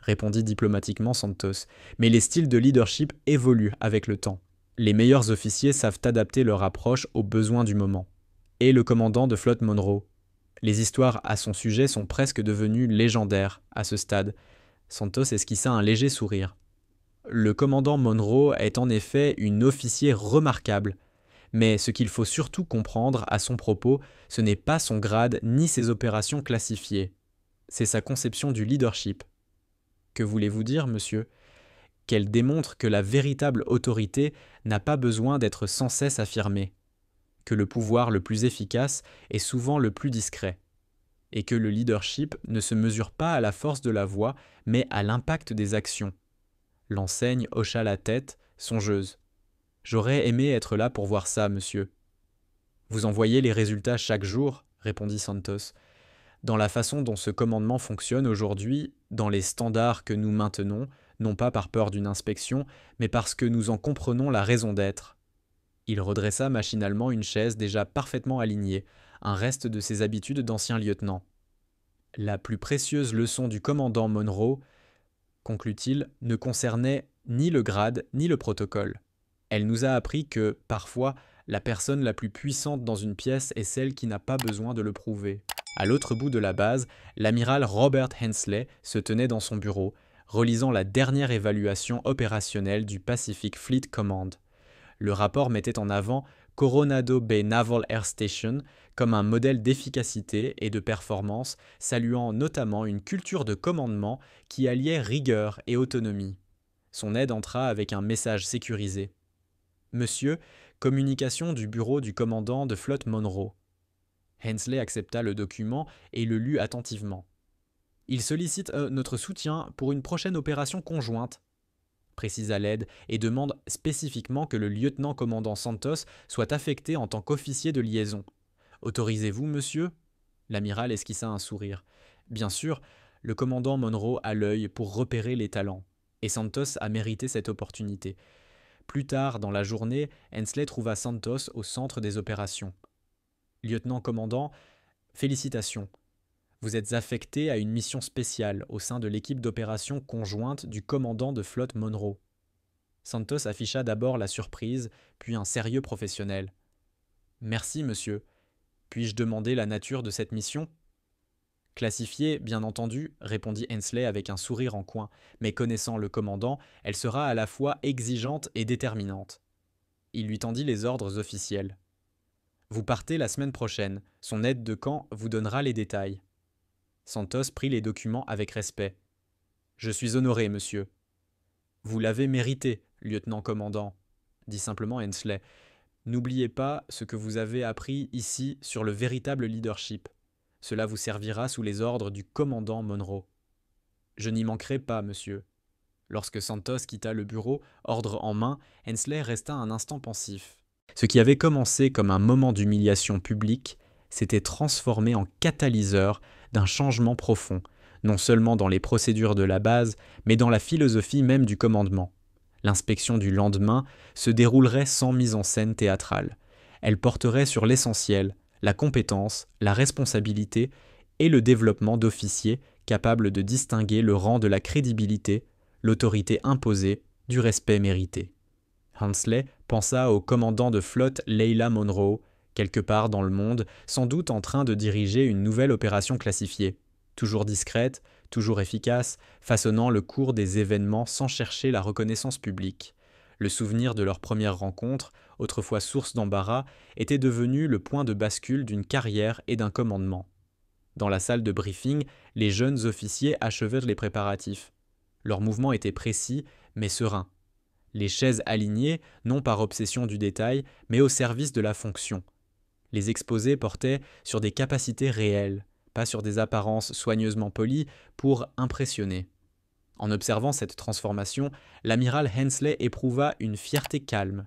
répondit diplomatiquement Santos, mais les styles de leadership évoluent avec le temps. Les meilleurs officiers savent adapter leur approche aux besoins du moment. Et le commandant de flotte Monroe. Les histoires à son sujet sont presque devenues légendaires à ce stade. Santos esquissa un léger sourire. Le commandant Monroe est en effet une officier remarquable, mais ce qu'il faut surtout comprendre à son propos, ce n'est pas son grade ni ses opérations classifiées. C'est sa conception du leadership. Que voulez-vous dire, monsieur ? Qu'elle démontre que la véritable autorité n'a pas besoin d'être sans cesse affirmée, que le pouvoir le plus efficace est souvent le plus discret, et que le leadership ne se mesure pas à la force de la voix, mais à l'impact des actions. L'enseigne hocha la tête, songeuse. « J'aurais aimé être là pour voir ça, monsieur. » Vous en voyez les résultats chaque jour, répondit Santos. Dans la façon dont ce commandement fonctionne aujourd'hui, dans les standards que nous maintenons, non pas par peur d'une inspection, mais parce que nous en comprenons la raison d'être. Il redressa machinalement une chaise déjà parfaitement alignée, un reste de ses habitudes d'ancien lieutenant. La plus précieuse leçon du commandant Monroe, conclut-il, ne concernait ni le grade ni le protocole. Elle nous a appris que, parfois, la personne la plus puissante dans une pièce est celle qui n'a pas besoin de le prouver. À l'autre bout de la base, l'amiral Robert Hensley se tenait dans son bureau, relisant la dernière évaluation opérationnelle du Pacific Fleet Command. Le rapport mettait en avant Coronado Bay Naval Air Station comme un modèle d'efficacité et de performance, saluant notamment une culture de commandement qui alliait rigueur et autonomie. Son aide entra avec un message sécurisé. Monsieur, communication du bureau du commandant de flotte Monroe. Hensley accepta le document et le lut attentivement. Il sollicite notre soutien pour une prochaine opération conjointe, précisa l'aide, et demande spécifiquement que le lieutenant-commandant Santos soit affecté en tant qu'officier de liaison. Autorisez-vous, monsieur ? L'amiral esquissa un sourire. Bien sûr, le commandant Monroe a l'œil pour repérer les talents, et Santos a mérité cette opportunité. Plus tard dans la journée, Hensley trouva Santos au centre des opérations. Lieutenant-commandant, félicitations. Vous êtes affecté à une mission spéciale au sein de l'équipe d'opération conjointe du commandant de flotte Monroe. Santos afficha d'abord la surprise, puis un sérieux professionnel. Merci, monsieur. Puis-je demander la nature de cette mission ? Classifiée, bien entendu, répondit Hensley avec un sourire en coin, mais connaissant le commandant, elle sera à la fois exigeante et déterminante. Il lui tendit les ordres officiels. Vous partez la semaine prochaine. Son aide de camp vous donnera les détails. Santos prit les documents avec respect. Je suis honoré, monsieur. Vous l'avez mérité, lieutenant-commandant, dit simplement Hensley. N'oubliez pas ce que vous avez appris ici sur le véritable leadership. Cela vous servira sous les ordres du commandant Monroe. Je n'y manquerai pas, monsieur. Lorsque Santos quitta le bureau, ordre en main, Hensley resta un instant pensif. Ce qui avait commencé comme un moment d'humiliation publique s'était transformé en catalyseur d'un changement profond, non seulement dans les procédures de la base, mais dans la philosophie même du commandement. L'inspection du lendemain se déroulerait sans mise en scène théâtrale. Elle porterait sur l'essentiel, la compétence, la responsabilité et le développement d'officiers capables de distinguer le rang de la crédibilité, l'autorité imposée, du respect mérité. Hensley pensa au commandant de flotte Leila Monroe, quelque part dans le monde, sans doute en train de diriger une nouvelle opération classifiée. Toujours discrète, toujours efficace, façonnant le cours des événements sans chercher la reconnaissance publique. Le souvenir de leur première rencontre, autrefois source d'embarras, était devenu le point de bascule d'une carrière et d'un commandement. Dans la salle de briefing, les jeunes officiers achevaient les préparatifs. Leurs mouvements étaient précis, mais sereins. Les chaises alignées, non par obsession du détail, mais au service de la fonction. Les exposés portaient sur des capacités réelles, pas sur des apparences soigneusement polies pour impressionner. En observant cette transformation, l'amiral Hensley éprouva une fierté calme.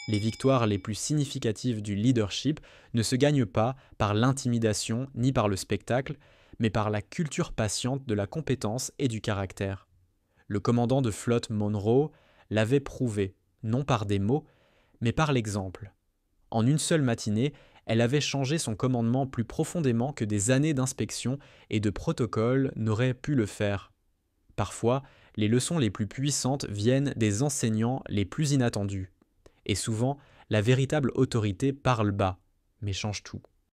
Les victoires les plus significatives du leadership ne se gagnent pas par l'intimidation ni par le spectacle, mais par la culture patiente de la compétence et du caractère. Le commandant de flotte Monroe l'avait prouvé, non par des mots, mais par l'exemple. En une seule matinée, elle avait changé son commandement plus profondément que des années d'inspection et de protocole n'auraient pu le faire. Parfois, les leçons les plus puissantes viennent des enseignants les plus inattendus. Et souvent, la véritable autorité parle bas, mais change tout.